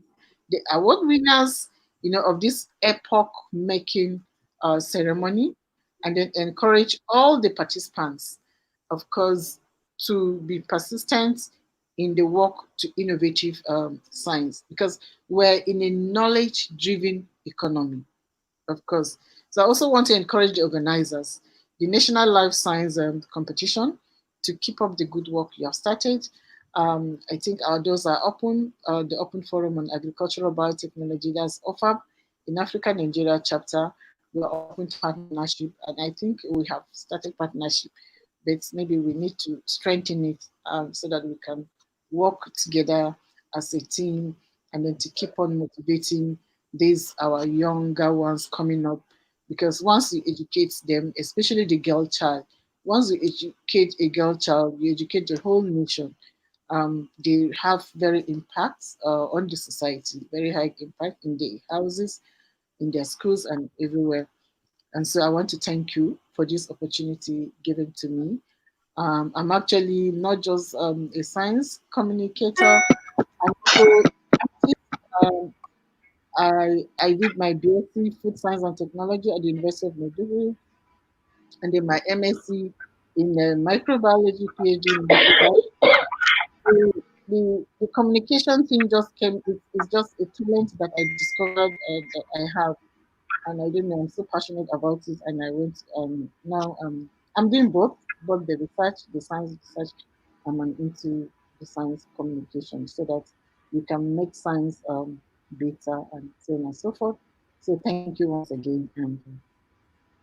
the award winners, of this epoch-making ceremony, and then encourage all the participants, of course, to be persistent in the work to innovative science, because we're in a knowledge-driven economy, of course. So I also want to encourage the organizers, the National Life Science Competition, to keep up the good work you have started. I think our doors are open. The Open Forum on Agricultural Biotechnology, that's OFAB, in Africa Nigeria chapter. We are open to partnership, and I think we have started partnership, but maybe we need to strengthen it, so that we can work together as a team, and then to keep on motivating these our younger ones coming up. Because once you educate them, especially the girl child, once you educate a girl child, you educate the whole nation. They have very impacts on the society, very high impact in the houses, in their schools, and everywhere. And so I want to thank you for this opportunity given to me. I'm actually not just a science communicator. I'm also um, I did my BSc Food Science and Technology at the University of Maiduguri, and then my MSc in microbiology, PhD in microbiology. The communication thing just came. It's just a talent that I discovered that I have, and I don't know. I'm so passionate about it, and I went now. I'm doing both the research, the science research, into the science communication, so that we can make science better and so on and so forth. So thank you once again, and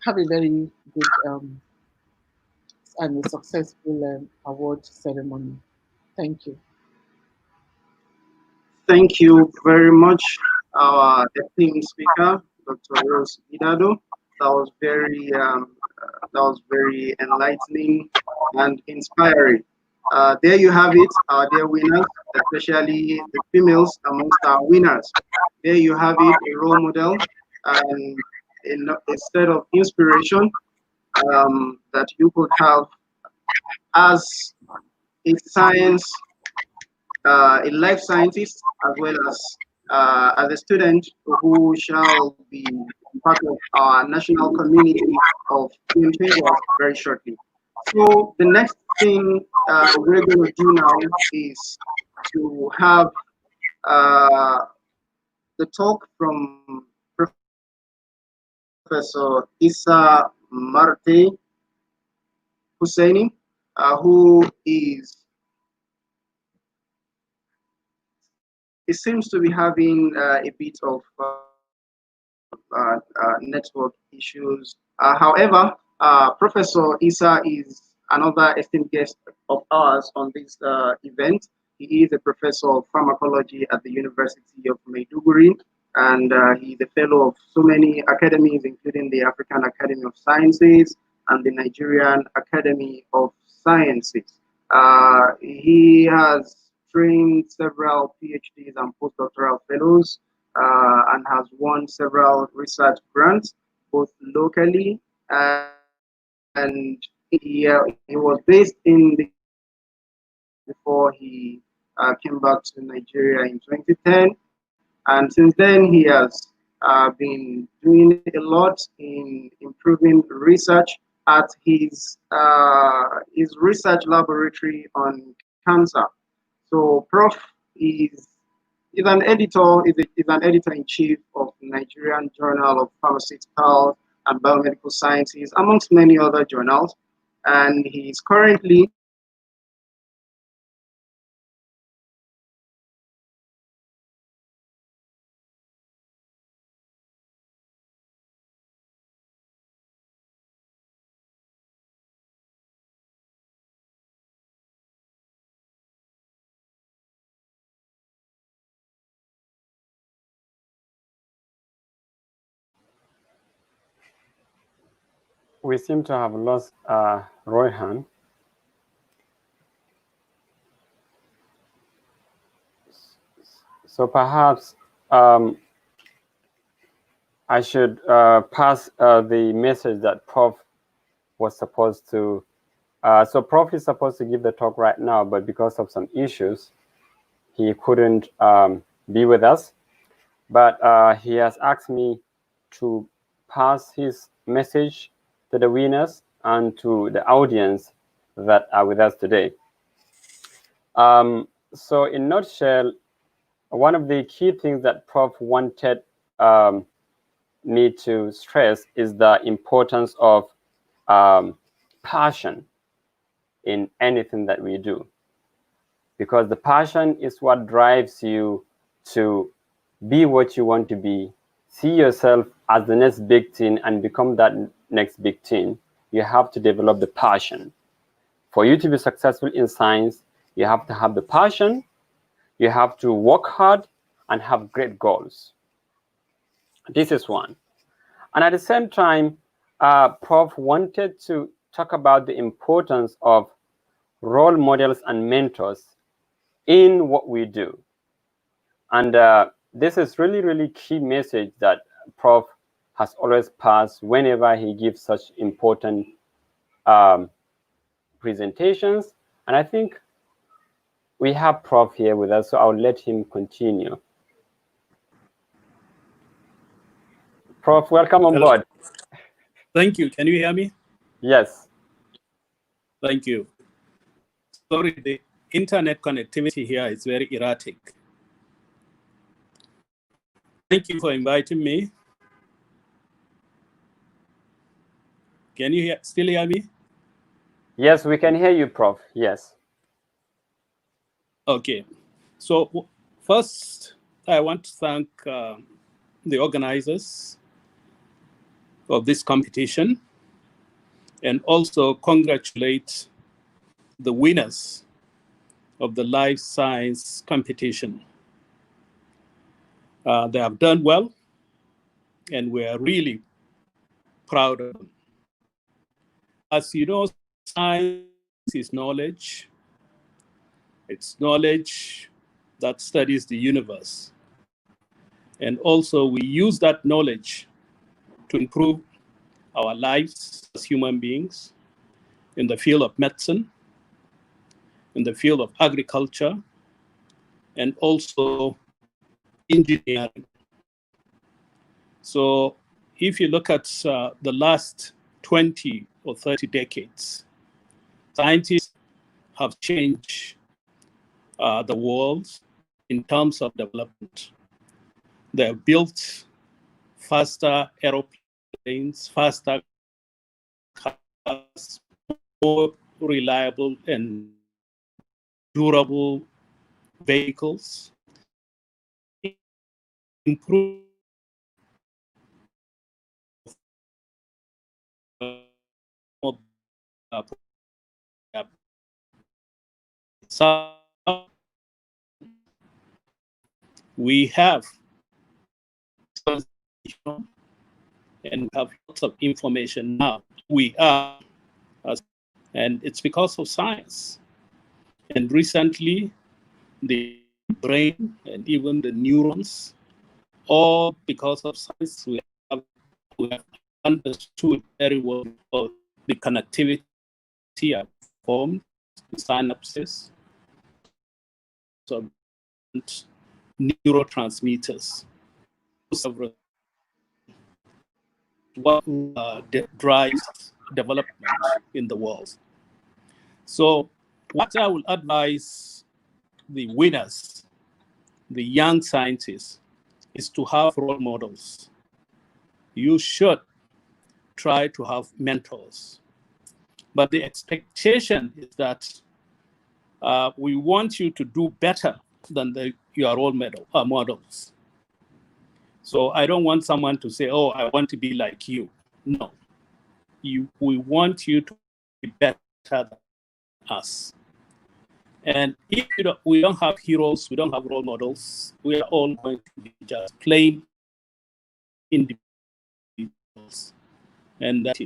have a very good and a successful award ceremony. Thank you. Thank you very much, our esteemed speaker, Dr. Rose Idado. That was very enlightening and inspiring. There you have it, our dear winners, especially the females amongst our winners. There you have it, a role model and a set of inspiration that you could have as a science, a life scientist, as well as a student who shall be part of our national community of game changers very shortly. So the next thing we're going to do now is to have uh, the talk from Professor Issa Marte Husseini, who is it seems to be having a bit of network issues. However, Professor Issa is another esteemed guest of ours on this event. He is a professor of pharmacology at the University of Maiduguri, and he's a fellow of so many academies, including the African Academy of Sciences and the Nigerian Academy of Sciences. He has trained several PhDs and postdoctoral fellows and has won several research grants, both locally and he was based in the before he came back to Nigeria in 2010. And since then, he has been doing a lot in improving research at his research laboratory on cancer. So, Prof is an editor is an editor in chief of the Nigerian Journal of Pharmaceutical and Biomedical Sciences, amongst many other journals. And he is currently We seem to have lost Royhan. So perhaps I should pass the message that Prof was supposed to. So Prof is supposed to give the talk right now, but because of some issues, he couldn't be with us. But he has asked me to pass his message to the winners and to the audience that are with us today. So in a nutshell, one of the key things that Prof wanted me to stress is the importance of passion in anything that we do. Because the passion is what drives you to be what you want to be, see yourself as the next big thing and become that next big thing. You have to develop the passion. For you to be successful in science, you have to have the passion, you have to work hard and have great goals. This is one. And at the same time, Prof wanted to talk about the importance of role models and mentors in what we do. And this is really, really key message that Prof has always passed whenever he gives such important presentations. And I think we have Prof here with us, so I'll let him continue. Prof, welcome on board. Thank you. Can you hear me? Yes. Thank you. Sorry, the internet connectivity here is very erratic. Thank you for inviting me. Can you still hear me? Yes, we can hear you, Prof. Yes. Okay. So first, I want to thank the organizers of this competition and also congratulate the winners of the life science competition. They have done well, and we are really proud of them. As you know, science is knowledge. It's knowledge that studies the universe. And also we use that knowledge to improve our lives as human beings in the field of medicine, in the field of agriculture, and also engineering. So if you look at the last 20 or 30 decades, scientists have changed the world in terms of development. They have built faster aeroplanes, faster cars, more reliable and durable vehicles, improve we have and we have lots of information now. We are, and it's because of science. And recently, the brain and even the neurons, all because of science, we have understood very well the connectivity are formed, synapses, so neurotransmitters. What drives development in the world. So what I will advise the winners, the young scientists, is to have role models. You should try to have mentors. But the expectation is that we want you to do better than your role models. So I don't want someone to say, oh, I want to be like you. No. We want you to be better than us. And if we don't have heroes, we don't have role models, we are all going to be just plain individuals. And that's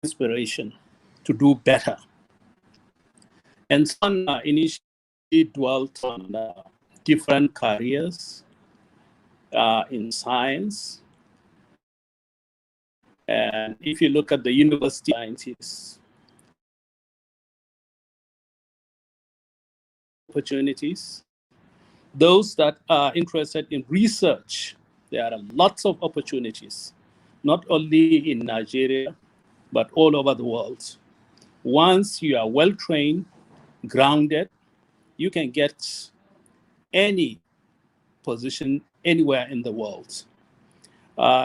inspiration to do better. And some initially dwelt on different careers in science. And if you look at the university scientists, opportunities, those that are interested in research, there are lots of opportunities, not only in Nigeria, but all over the world. Once you are well trained, grounded, you can get any position anywhere in the world.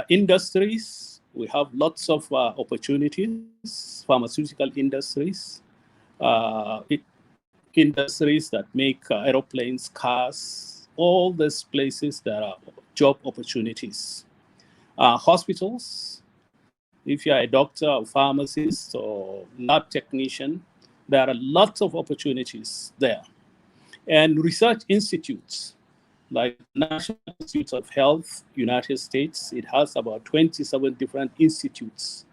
Industries, we have lots of opportunities, pharmaceutical industries, industries that make aeroplanes, cars, all these places there are job opportunities. Hospitals, if you are a doctor or pharmacist or lab technician, there are lots of opportunities there. And research institutes, like National Institutes of Health, United States, it has about 27 different institutes.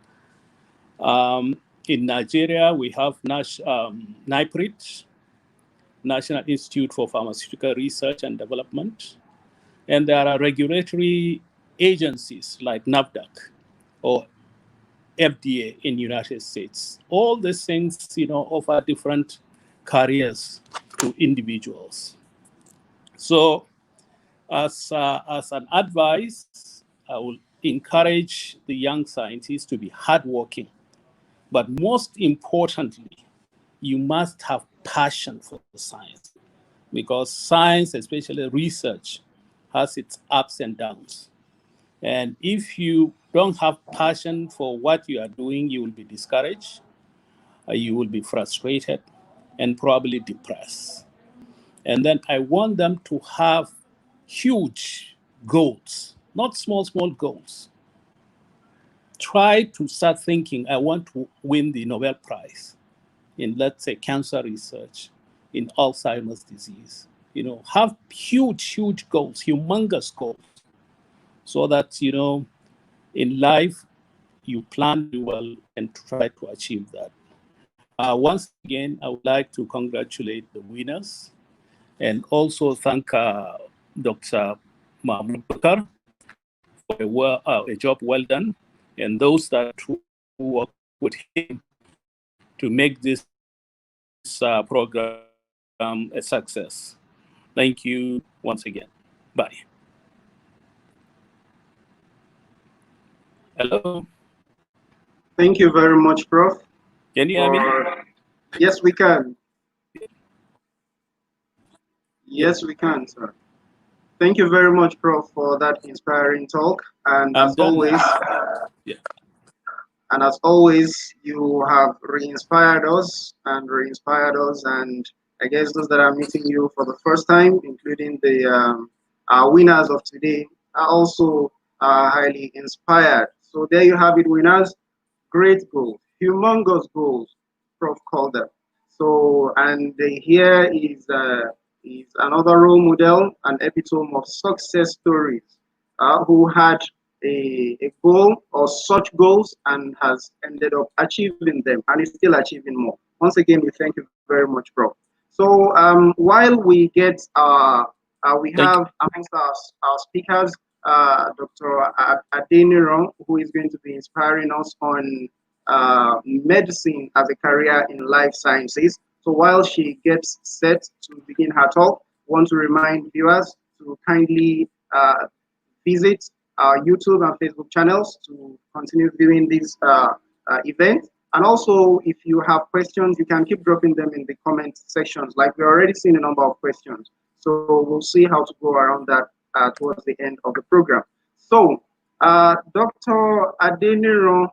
In Nigeria, we have NIPRIT, National Institute for Pharmaceutical Research and Development. And there are regulatory agencies like NAFDAC or FDA in the United States. All these things, offer different careers to individuals. So as an advice, I will encourage the young scientists to be hardworking. But most importantly, you must have passion for science, because science, especially research, has its ups and downs. And if you don't have passion for what you are doing, you will be discouraged, you will be frustrated, and probably depressed. And then I want them to have huge goals, not small goals. Try to start thinking, I want to win the Nobel Prize in, let's say, cancer research, in Alzheimer's disease. Have huge goals, humongous goals. so that, you know, in life, you plan well and try to achieve that. Once again, I would like to congratulate the winners and also thank Dr. Mahmoud Bakar for a job well done, and those that work with him to make this program a success. Thank you once again. Bye. Hello. Thank you very much, Prof. Can you hear me? Yes, we can. Yes, we can, sir. Thank you very much, Prof, for that inspiring talk. And as always, and as always, you have re-inspired us. And I guess those that are meeting you for the first time, including the winners of today, are also highly inspired. So there you have it, winners. Great goals, humongous goals, Prof called them. So, and here is another role model, an epitome of success stories, who had a goal or such goals and has ended up achieving them and is still achieving more. Once again, we thank you very much, Prof. So while we get, we have amongst our speakers, Dr. Adeniran, who is going to be inspiring us on medicine as a career in life sciences. So while she gets set to begin her talk, I want to remind viewers to kindly visit our YouTube and Facebook channels to continue viewing this event. And also, if you have questions, you can keep dropping them in the comment sections. Like we're already seeing a number of questions. So we'll see how to go around that towards the end of the program. So, Dr. Adeniran,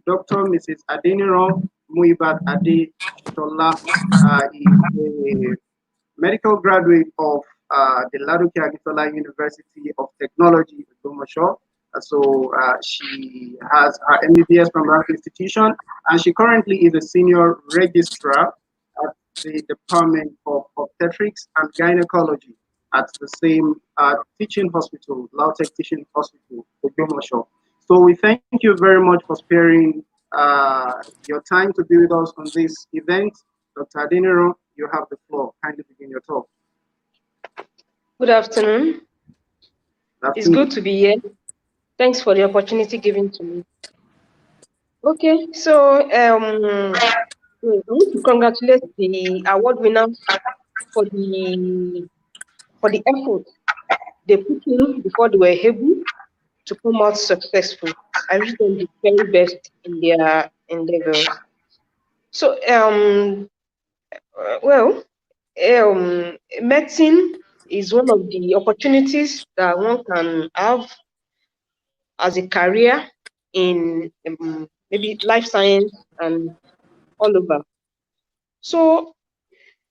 Dr. Mrs. Adeniran Muibat Adeshola is a medical graduate of the Ladoke Akintola University of Technology, Ogbomoso. So she has her MBBS from that institution, and she currently is a senior registrar at the Department of Obstetrics and Gynecology at the same teaching hospital, Lautech Teaching Hospital, Ogbomoso. So we thank you very much for sparing your time to be with us on this event. Dr. Adeniran, you have the floor. Kindly begin your talk. Good afternoon. It's good to be here. Thanks for the opportunity given to me. Okay, so I want to congratulate the award winners for the effort they put in before they were able to come out successful. I wish them the very best in their endeavors. So medicine is one of the opportunities that one can have as a career in maybe life science and all over. So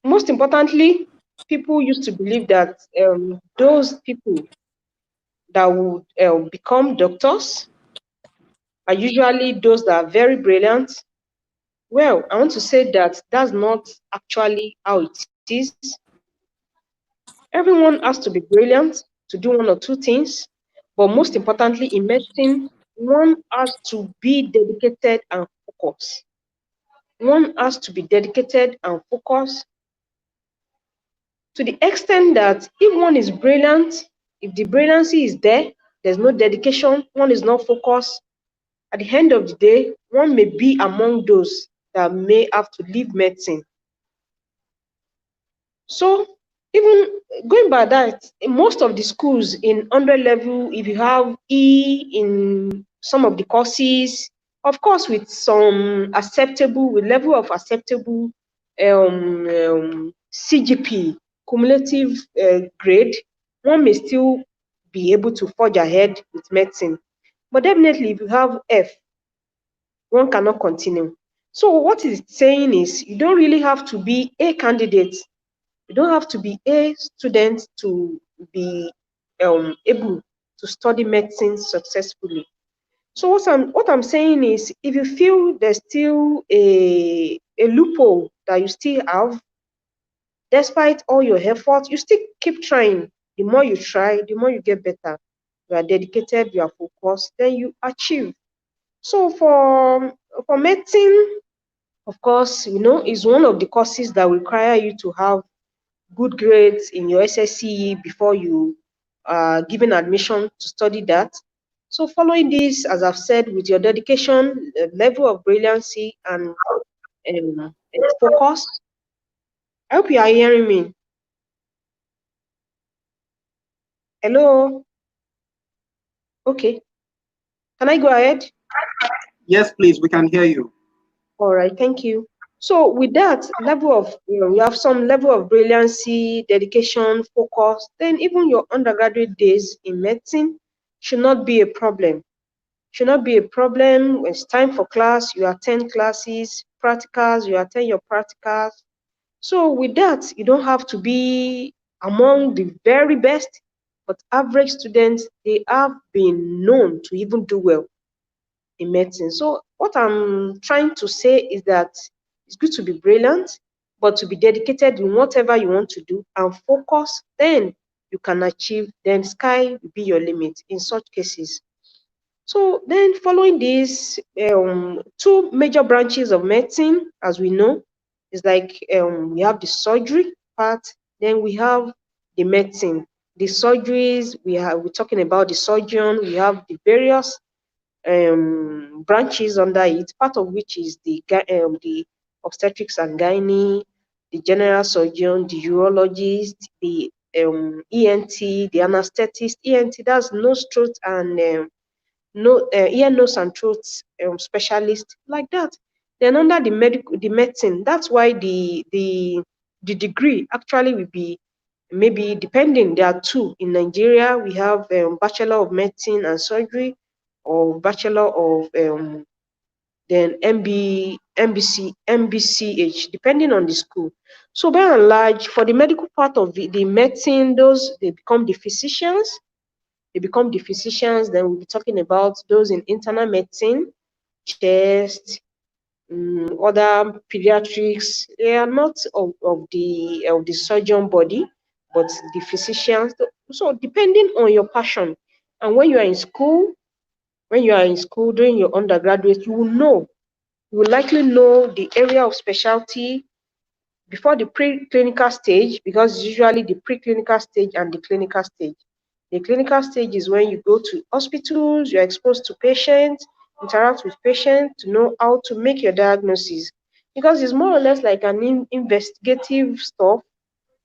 most importantly, people used to believe that those people that would become doctors are usually those that are very brilliant. Well, I want to say that that's not actually how it is. Everyone has to be brilliant to do one or two things, but most importantly in medicine, one has to be dedicated and focused. One has to be dedicated and focused to the extent that if one is brilliant, if the brilliancy is there, there's no dedication, one is not focused, at the end of the day, one may be among those that may have to leave medicine. So even going by that, in most of the schools in 100 level, if you have E in some of the courses, of course with some acceptable, with level of acceptable CGP, cumulative grade, one may still be able to forge ahead with medicine. But definitely if you have F, one cannot continue. So what it's saying is you don't really have to be a candidate. You don't have to be a student to be able to study medicine successfully. So what I'm saying is, if you feel there's still a loophole that you still have, despite all your efforts, you still keep trying. The more you try, the more you get better. you are dedicated, you are focused, then you achieve. So for medicine, of course, is one of the courses that require you to have good grades in your SSCE before you are given admission to study that. So following this, as I've said, with your dedication, level of brilliancy, and focus, I hope you are hearing me. Hello? Okay. Can I go ahead? Yes, please, we can hear you. All right, thank you. So with that level of, you have some level of brilliancy, dedication, focus, then even your undergraduate days in medicine should not be a problem. Should not be a problem. When it's time for class, you attend classes, practicals, you attend your practicals. So with that, you don't have to be among the very best, but average students, they have been known to even do well in medicine. So what I'm trying to say is that it's good to be brilliant, but to be dedicated in whatever you want to do and focus, then you can achieve, then sky will be your limit in such cases. So then following these two major branches of medicine, as we know, is like we have the surgery part, then we have the medicine. The surgeries, we're talking about the surgeon, we have the various branches under it, part of which is the obstetrics and gynae, the general surgeon, the urologist, the ENT, the anesthetist. ENT, that's nose, throat, and ear, nose, and throat specialist, like that. Then under the medicine, that's why the degree actually will be maybe depending. There are two in Nigeria. We have Bachelor of Medicine and Surgery, or Bachelor of then MBCH, depending on the school. So by and large, for the medical part of the medicine, those they become the physicians. They become the physicians. Then we'll be talking about those in internal medicine, chest, other pediatrics. They are not of the surgeon body, but the physicians. So depending on your passion, and when you are in school, during your undergraduate, you will likely know the area of specialty before the preclinical stage, because it's usually the preclinical stage and the clinical stage. The clinical stage is when you go to hospitals, you're exposed to patients, interact with patients to know how to make your diagnosis. Because it's more or less like an investigative stuff,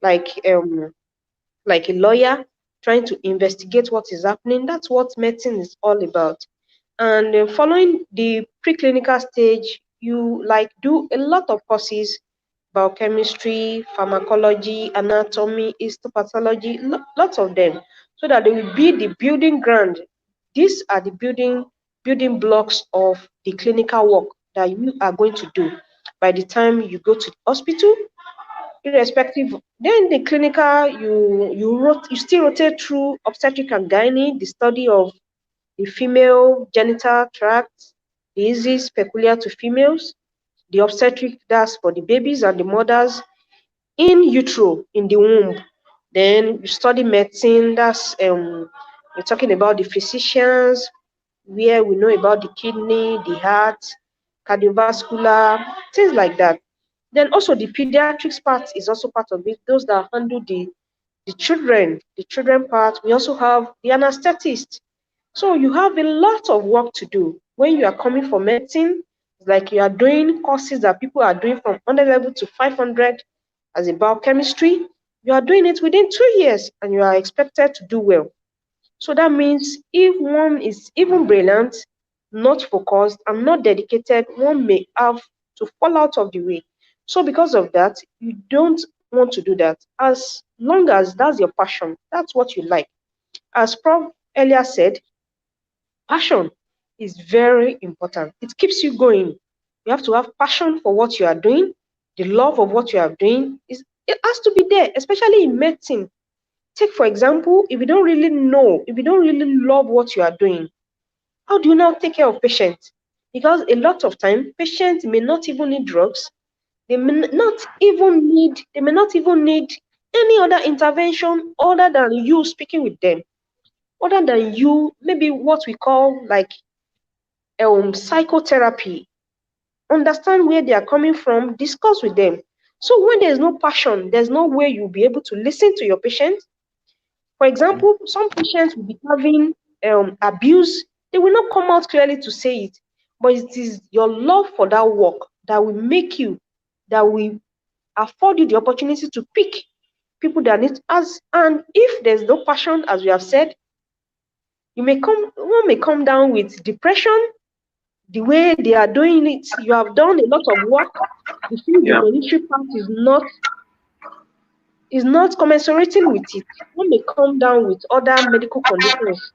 like a lawyer trying to investigate what is happening. That's what medicine is all about. And following the preclinical stage, you do a lot of courses: biochemistry, pharmacology, anatomy, histopathology, lots of them, so that they will be the building ground. These are the building blocks of the clinical work that you are going to do by the time you go to the hospital, irrespective. Then the clinical, you still rotate through obstetric and gynae, the study of the female genital tract, diseases peculiar to females, the obstetric, that's for the babies and the mothers in utero, in the womb. Then you study medicine, that's we're talking about the physicians, where we know about the kidney, the heart, cardiovascular, things like that. Then also the pediatrics part is also part of it, those that handle the children part. We also have the anesthetist. So you have a lot of work to do when you are coming for medicine. It's like you are doing courses that people are doing from 100 level to 500 as a biochemistry. You are doing it within 2 years and you are expected to do well. So that means if one is even brilliant, not focused, and not dedicated, one may have to fall out of the way. So because of that, you don't want to do that. As long as that's your passion, that's what you like. As Prof earlier said, passion is very important. It keeps you going. You have to have passion for what you are doing. The love of what you are doing it has to be there, especially in medicine. Take for example, if you don't really love what you are doing, how do you now take care of patients? Because a lot of time, patients may not even need drugs. They may not even need any other intervention other than you speaking with them. other than you, maybe what we call like psychotherapy. Understand where they are coming from, discuss with them. So when there's no passion, there's no way you'll be able to listen to your patient. For example, some patients will be having abuse. They will not come out clearly to say it, but it is your love for that work that will make you, that will afford you the opportunity to pick people that need us. And if there's no passion, as we have said, one may come down with depression. The way they are doing it, you have done a lot of work. You feel the monetary part is not commensurating with it. One may come down with other medical conditions.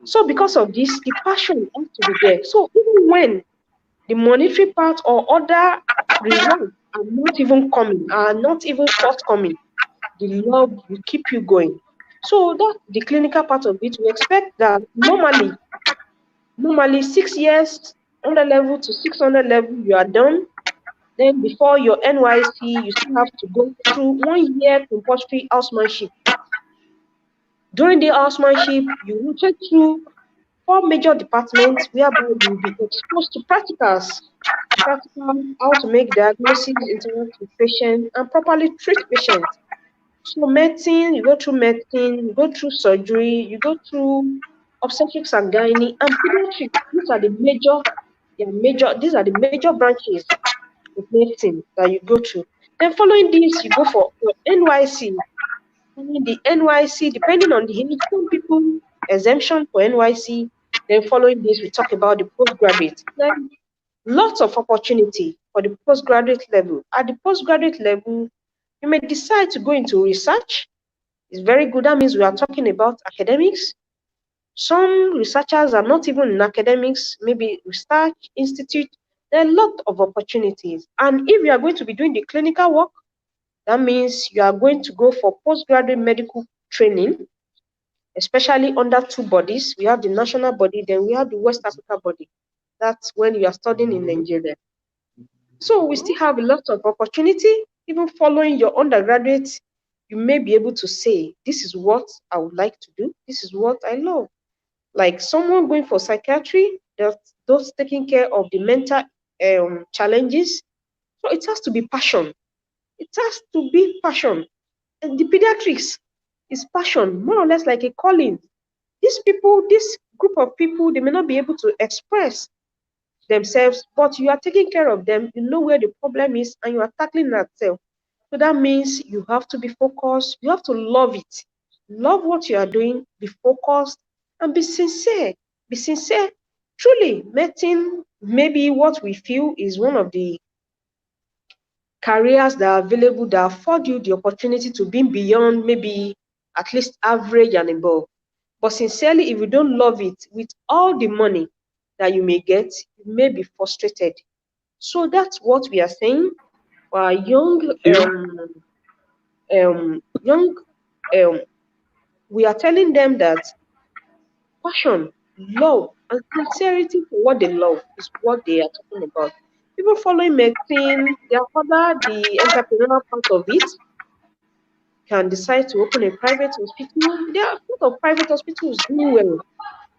So because of this, the passion has to be there. So even when the monetary part or other rewards are not even coming, are not even forthcoming, the love will keep you going. So that's the clinical part of it. We expect that normally 6 years, 100 level to 600 level, you are done. Then before your NYC, you still have to go through 1 year compulsory housemanship. During the housemanship, you will check through 4 major departments whereby you will be exposed to practicals. Practical, how to make diagnosis, interact with patients, and properly treat patients. So medicine, you go through medicine, you go through surgery, you go through obstetrics and gynae and pediatrics. These are the major branches of medicine that you go through. Then following this, you go for your NYC. Following the NYC, depending on the age, some people exemption for NYC. Then following this, we talk about the postgraduate. Then lots of opportunity for the postgraduate level. At the postgraduate level, you may decide to go into research. It's very good. That means we are talking about academics. Some researchers are not even in academics, maybe research institute. There are a lot of opportunities. And if you are going to be doing the clinical work, that means you are going to go for postgraduate medical training, especially under two bodies. We have the national body, then we have the West Africa body. That's when you are studying in Nigeria. So we still have a lot of opportunity. Even following your undergraduate, you may be able to say, this is what I would like to do. This is what I love. Like someone going for psychiatry, those taking care of the mental challenges. So it has to be passion. It has to be passion. And the pediatrics is passion, more or less like a calling. These people, this group of people, they may not be able to express themselves, but you are taking care of them. You know where the problem is, and you are tackling that self. So that means you have to be focused. You have to love it. Love what you are doing. Be focused and be sincere. Be sincere. Truly, medicine, maybe what we feel is one of the careers that are available that afford you the opportunity to be beyond maybe at least average and above. But sincerely, if you don't love it, with all the money that you may get, you may be frustrated. So that's what we are saying. For we are telling them that passion, love, and sincerity for what they love is what they are talking about. People following medicine, they are further the entrepreneurial part of it, can decide to open a private hospital. There are a lot of private hospitals doing well.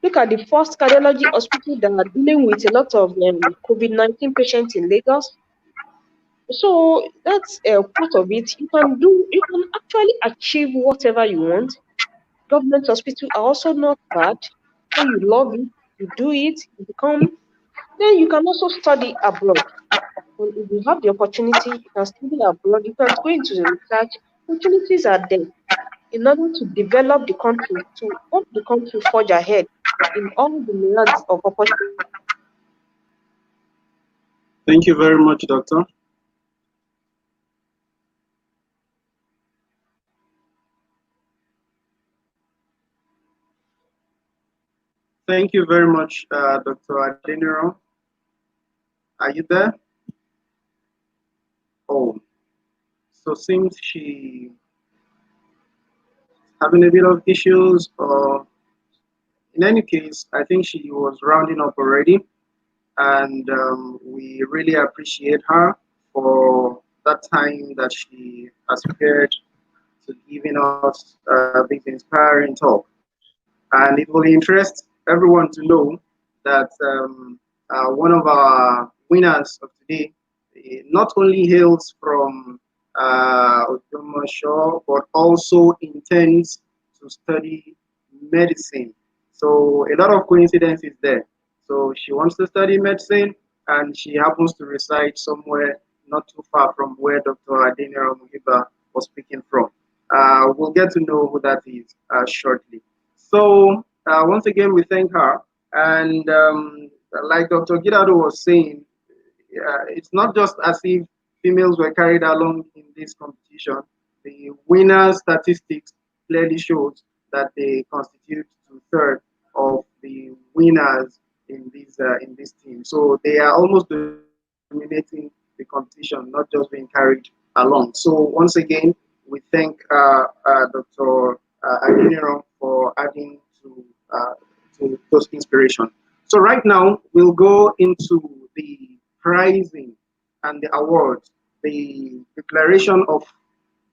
Look at the first cardiology hospital that are dealing with a lot of COVID-19 patients in Lagos. So that's part of it. You can actually achieve whatever you want. Government hospitals are also not bad. When you love it, you do it, you become. Then you can also study abroad. And if you have the opportunity, you can study abroad. You can go into the research. Opportunities are there in order to develop the country, to help the country forge ahead in all the myriads of opportunities. Thank you very much, Doctor. Thank you very much, Dr. Adeniro. Are you there? Oh, so seems she having a bit of issues, or in any case, I think she was rounding up already, and we really appreciate her for that time that she has spared to giving us this inspiring talk. And it will interest everyone to know that one of our winners of today not only hails from Odomosho, but also intends to study medicine. So a lot of coincidences there. So she wants to study medicine, and she happens to reside somewhere not too far from where Dr. Adenira Muhiba was speaking from. We'll get to know who that is shortly. So once again, we thank her. And like Dr. Gidado was saying, it's not just as if females were carried along in this competition. The winners' statistics clearly shows that they constitute two-thirds of the winners in this team. So they are almost dominating the competition, not just being carried along. So once again, we thank Dr. Adeniran for adding to those inspiration. So right now we'll go into the prizing and the awards, the declaration of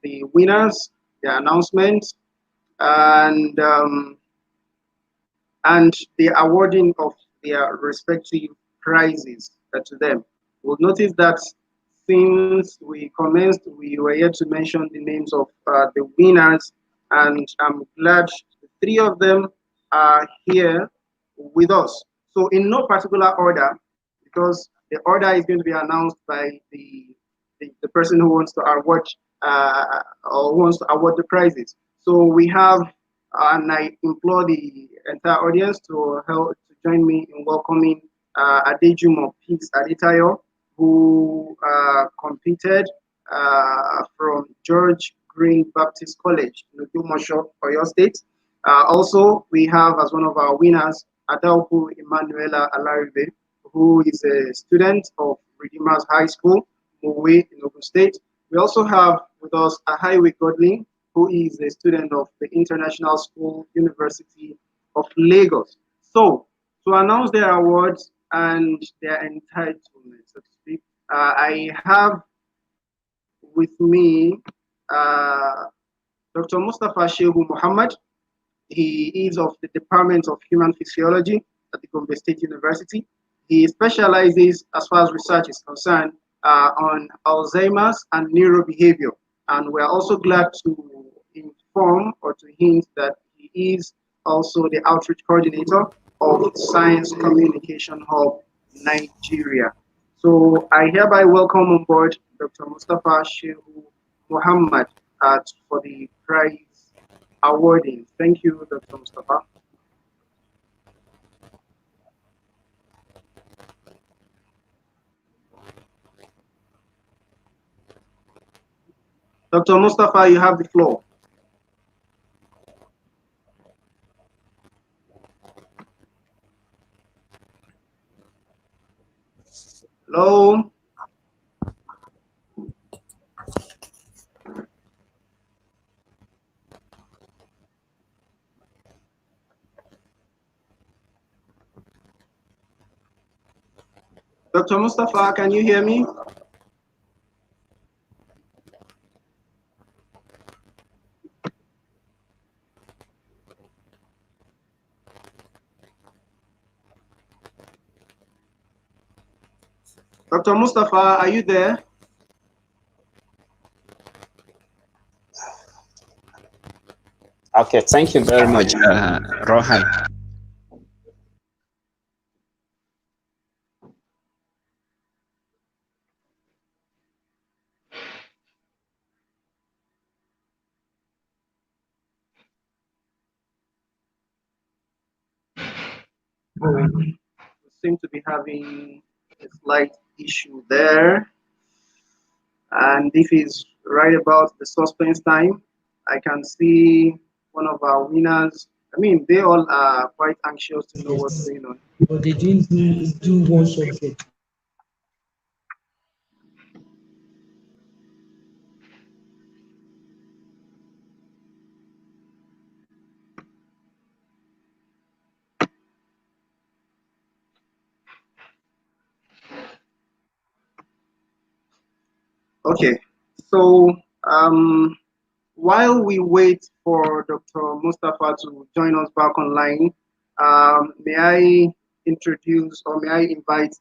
the winners, the announcements, and and the awarding of their respective prizes to them. We'll notice that since we commenced, we were yet to mention the names of the winners, and I'm glad the three of them are here with us. So in no particular order, because the order is going to be announced by the person who wants to award or wants to award the prizes. So we have, and I implore the entire audience to help to join me in welcoming Adejumo Peace Adetayo, who competed from George Green Baptist College, Nujumosho, Oyo State. Also, we have as one of our winners, Adaupu Emanuela Alaribe, who is a student of Redeemers High School, Mowe in Ogun State. We also have with us Ahaiwe Godling, who is a student of the International School University of Lagos. So, to announce their awards and their entitlements, so to speak, I have with me Dr. Mustafa Shehu Muhammad. He is of the Department of Human Physiology at the Gombe State University. He specializes, as far as research is concerned, on Alzheimer's and neurobehavior. And we're also glad to inform or to hint that he is also the outreach coordinator of Science Communication Hub Nigeria. So I hereby welcome on board Dr. Mustafa Shehu Muhammad for the prize awarding. Thank you, Dr. Mustafa. Dr. Mustafa, you have the floor. Hello. Dr. Mustafa, can you hear me? Dr. Mustafa, are you there? Okay, thank you very much, Rohan. We seem to be having a slight issue there. And this is right about the suspense time. I can see one of our winners. I mean, they all are quite anxious to know what's going on. But they didn't do one subject. Okay, so um, while we wait for Dr. Mustafa to join us back online, may I introduce or may I invite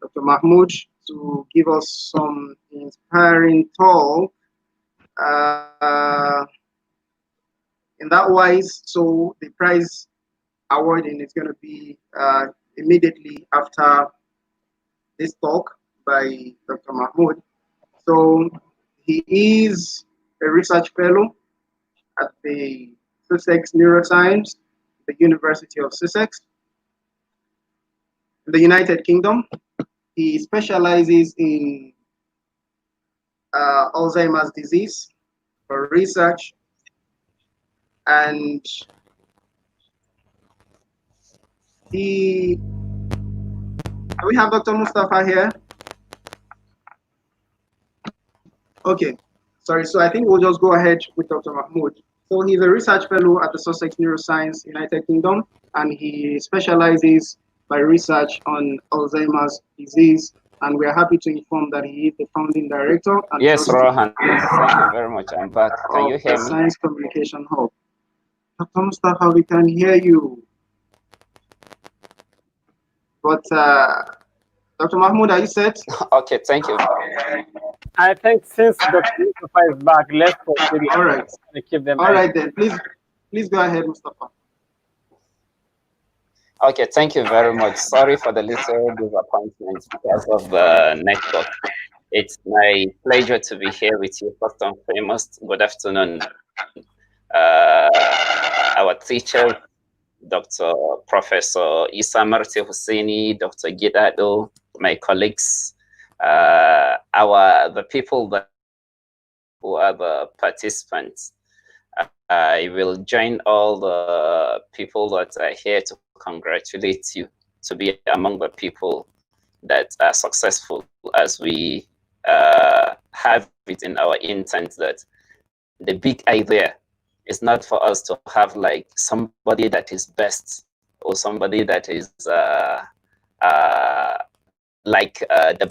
Dr. Mahmoud to give us some inspiring talk. Uh, in that wise, so the prize awarding is going to be immediately after this talk by Dr. Mahmoud. So he is a research fellow at the Sussex Neuroscience, the University of Sussex, in the United Kingdom. He specializes in Alzheimer's disease for research, and we have Dr. Mustafa here. Okay, sorry. So I think we'll just go ahead with Dr. Mahmoud. So he's a research fellow at the Sussex Neuroscience, United Kingdom, and he specializes by research on Alzheimer's disease. And we are happy to inform that he is the founding director and Yes, trustee Rohan. Thank you very much. I'm back. Can you of hear the me? Science Communication Hub. Dr. Mustafa, we can hear you. But Dr. Mahmoud, are you set? Okay, thank you. I think since Dr. Mustafa is back, let's proceed. All right. Keep them. All right then. Please go ahead, Mustafa. Okay, thank you very much. Sorry for the little disappointment because of the network. It's my pleasure to be here with you. First and foremost, good afternoon. Our teachers, Dr. Professor Isa Marti Husseini, Dr. Gidado, my colleagues, the people that who are the participants. I will join all the people that are here to congratulate you to be among the people that are successful, as we have it in our intent that the big idea is not for us to have like somebody that is best or somebody that is the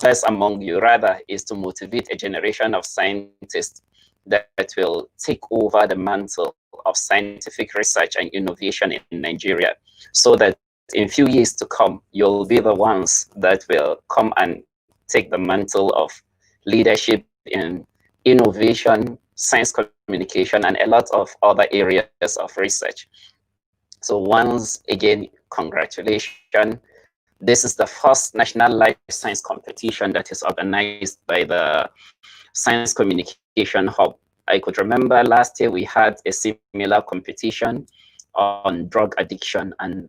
best among you. Rather, is to motivate a generation of scientists that will take over the mantle of scientific research and innovation in Nigeria, so that in few years to come, you'll be the ones that will come and take the mantle of leadership in innovation, science communication, and a lot of other areas of research. So once again, congratulations. This is the first National Life Science competition that is organized by the Science Communication Hub. I could remember last year we had a similar competition on drug addiction, and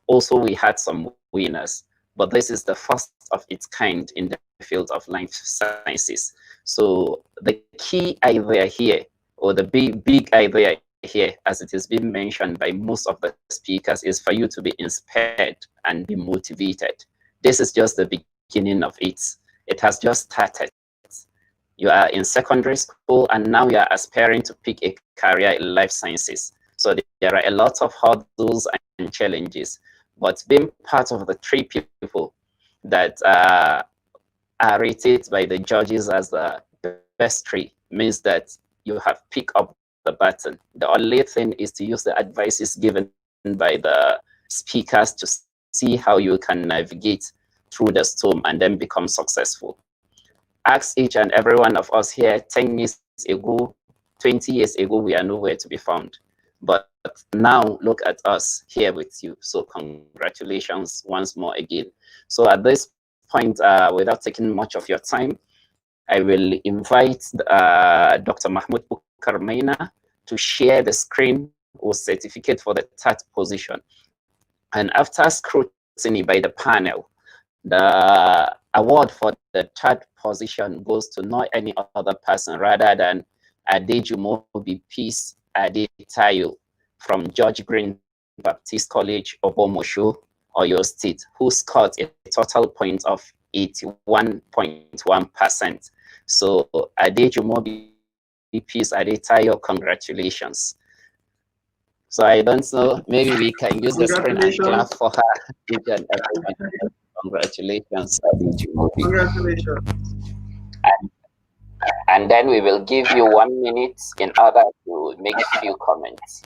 also we had some winners. But this is the first of its kind in the field of life sciences. So the key idea here, or the big idea here, as it is being mentioned by most of the speakers, is for you to be inspired and be motivated. This is just the beginning of it. It has just started. You are in secondary school and now you are aspiring to pick a career in life sciences. So there are a lot of hurdles and challenges, but being part of the 3 people that are rated by the judges as the best 3 means that you have picked up the baton. The only thing is to use the advices given by the speakers to see how you can navigate through the storm and then become successful. Ask each and every one of us here 10 years ago, 20 years ago, we are nowhere to be found. But now look at us here with you. So congratulations once more again. So at this point, without taking much of your time, I will invite Dr. Mahmoud Bukarmaina to share the screen or certificate for the 3rd position. And after scrutiny by the panel, the award for the 3rd position goes to not any other person rather than Adejumobi Peace Adetayo from George Green Baptist College, Obomosho, Oyo State, who scored a total point of 81.1%. So Adejumobi Peace Adetayo, congratulations. So I don't know, maybe we can use the screen and clap for her. Congratulations, Adejumobi. Congratulations. And then we will give you 1 minute in order to make few comments.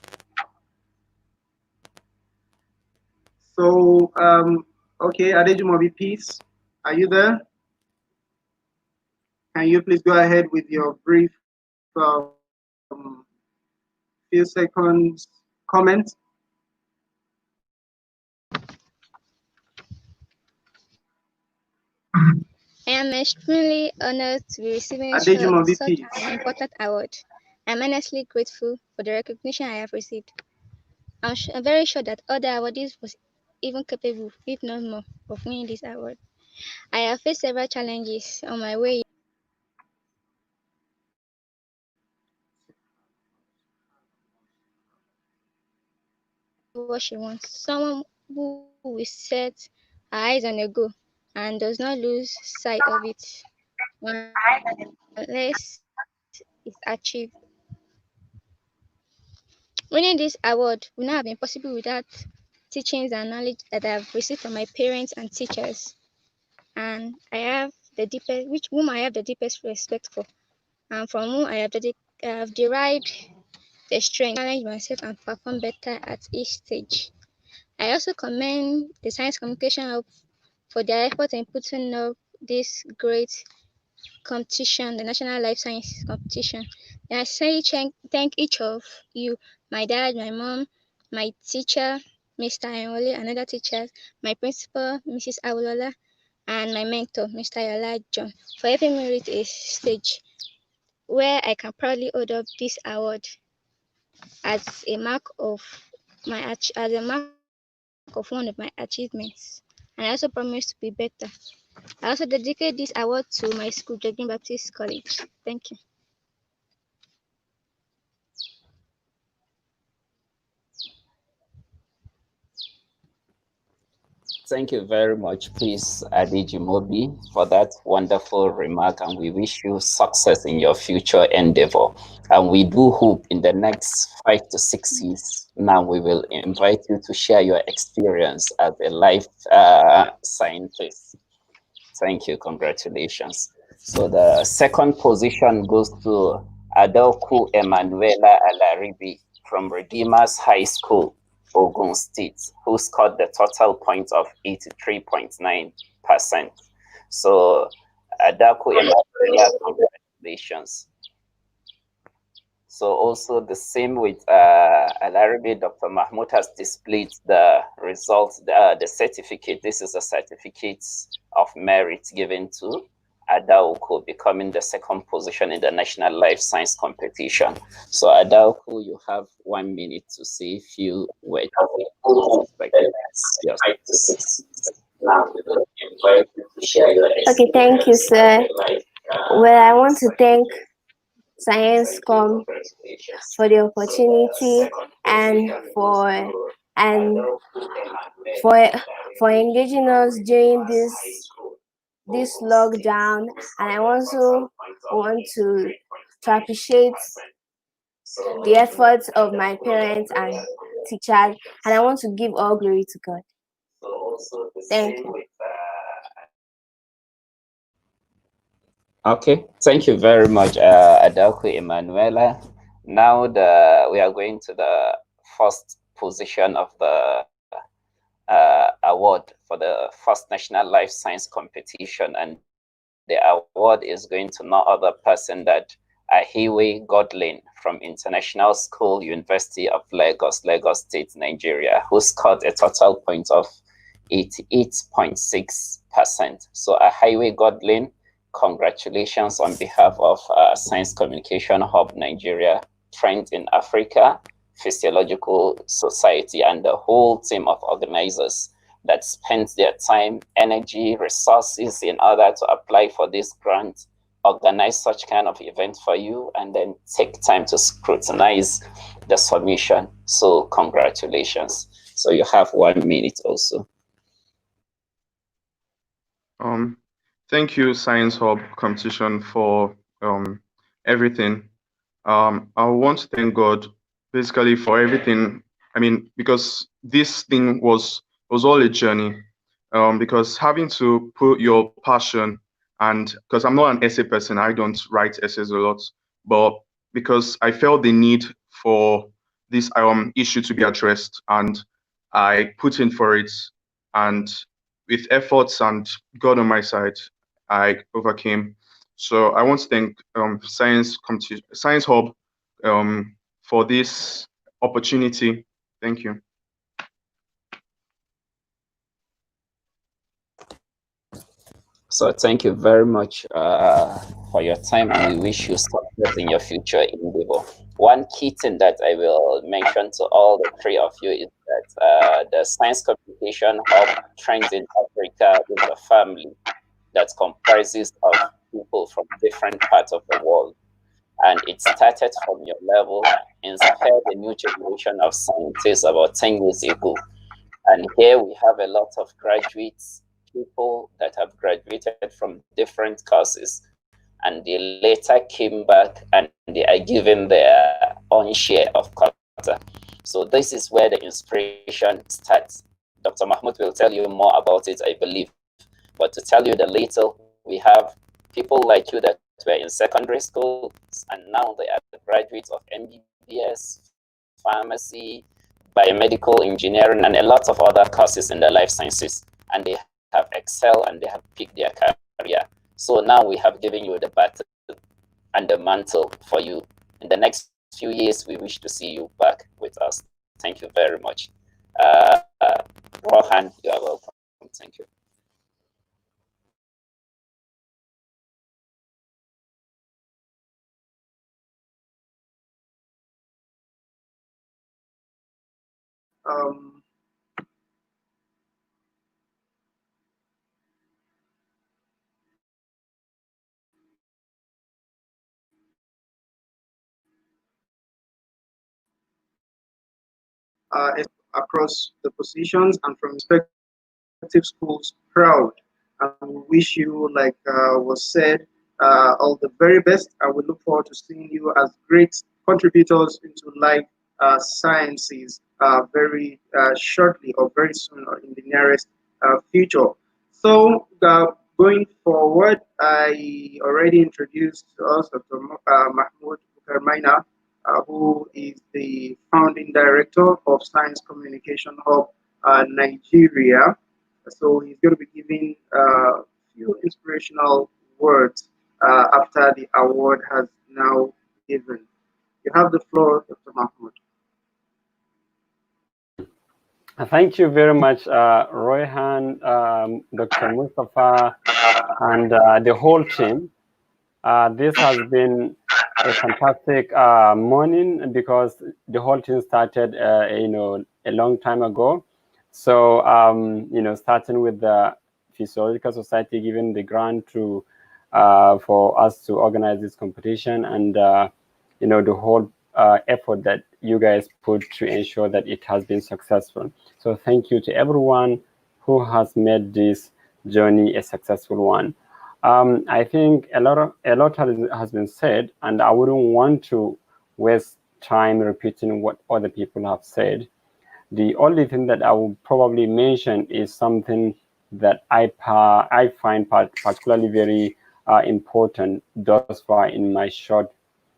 So, okay, Adejumobi, please, are you there? Can you please go ahead with your brief few seconds comment? I am extremely honored to be receiving Adejumobi, such please. an important award. I'm honestly grateful for the recognition I have received. I'm very sure that other awardees was even capable, if not more, of winning this award. I have faced several challenges on my way what she wants. Someone who will set her eyes on a goal and does not lose sight of it unless it's achieved. Winning this award would not have been possible without teachings and knowledge that I have received from my parents and teachers, and whom I have the deepest respect for, and from whom I have derived the strength to challenge myself and perform better at each stage. I also commend the Science Communication Hub for their effort in putting up this great competition, the National Life Sciences Competition. And I say thank each of you, my dad, my mom, my teacher, Mr. Ayole, and other teachers, my principal, Mrs. Awolola, and my mentor, Mr. Yola John, for helping me reach a stage where I can proudly hold up this award as a mark of one of my achievements. And I also promise to be better. I also dedicate this award to my school, Jogin Baptist College. Thank you. Thank you very much, please, Adejumobi, for that wonderful remark, and we wish you success in your future endeavor. And we do hope in the next 5 to 6 years, now we will invite you to share your experience as a life scientist. Thank you, congratulations. So the second position goes to Adoku Emanuela Alaribi from Redeemers High School, Ogun State, who scored the total point of 83.9%. So Adoku Emanuela, congratulations. So also the same with Alaribi, Dr. Mahmoud has displayed the results, the certificate. This is a certificate of merit given to Adaoku, becoming the second position in the National Life Science Competition. So Adaoku, you have 1 minute to say a few words. Okay, thank you, sir. Well, I want to thank ScienceCom for the opportunity and for engaging us during this lockdown. And I also want to appreciate the efforts of my parents and teachers, and I want to give all glory to God. Thank you. Okay, thank you very much, Adaku Emanuela. Now we are going to the first position of the award for the first National Life Science Competition, and the award is going to no other person than Ahiwe Godlin from International School, University of Lagos, Lagos State, Nigeria, who scored a total point of 88.6%. So Ahiwe Godlin, congratulations on behalf of Science Communication Hub Nigeria, Trend in Africa, Physiological Society, and the whole team of organizers that spent their time, energy, resources in order to apply for this grant, organize such kind of event for you, and then take time to scrutinize the submission. So congratulations. So you have 1 minute also. Thank you, Science Hub Competition, for everything. I want to thank God basically for everything. I mean, because this thing was all a journey. Because having to put your passion And because I'm not an essay person, I don't write essays a lot, but because I felt the need for this issue to be addressed, and I put in for it, and with efforts and God on my side, I overcame. So I want to thank Science Hub for this opportunity. Thank you. So thank you very much for your time, and we wish you success in your future endeavor. One key thing that I will mention to all the three of you is that the Science Communication Hub Trends in Africa is a family that comprises of people from different parts of the world. And it started from your level, inspired a new generation of scientists about 10 years ago. And here we have a lot of graduates, people that have graduated from different courses, and they later came back and they are given their own share of quota. So this is where the inspiration starts. Dr. Mahmoud will tell you more about it, I believe. But to tell you the little, we have people like you that were in secondary school, and now they are the graduates of MBBS, pharmacy, biomedical engineering, and a lot of other courses in the life sciences. And they have excelled and they have picked their career. So now we have given you the baton and the mantle for you. In the next few years, we wish to see you back with us. Thank you very much. Rohan, you are welcome. Thank you. Um, across the positions and from respective schools proud, and we wish you, like was said, all the very best, and we look forward to seeing you as great contributors into life sciences very shortly, or very soon, or in the nearest future. So going forward, I already introduced to us Dr. Mahmoud Bukarmaina, who is the founding director of Science Communication Hub Nigeria. So he's going to be giving a few inspirational words after the award has now given. You have the floor, Dr. Mahmoud. Thank you very much, Royhan, Dr. Mustafa, and the whole team. This has been a fantastic morning, because the whole team started, a long time ago. So, starting with the Physiological Society giving the grant to for us to organize this competition, and the whole effort that you guys put to ensure that it has been successful. So thank you to everyone who has made this journey a successful one. I think a lot has been said, and I wouldn't want to waste time repeating what other people have said. The only thing that I will probably mention is something that I find particularly very important thus far in my short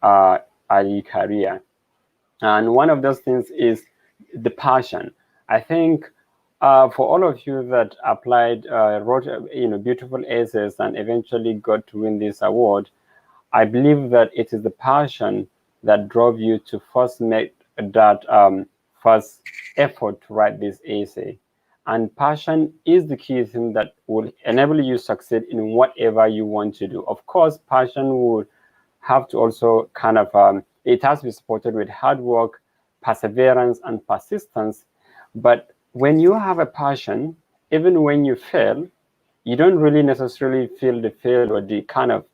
early career. And one of those things is the passion. I think for all of you that applied, wrote beautiful essays and eventually got to win this award, I believe that it is the passion that drove you to first make that first effort to write this essay. And passion is the key thing that will enable you to succeed in whatever you want to do. Of course, passion would have to also kind of, it has to be supported with hard work, perseverance, and persistence. But when you have a passion, even when you fail, you don't really necessarily feel the failure or the kind of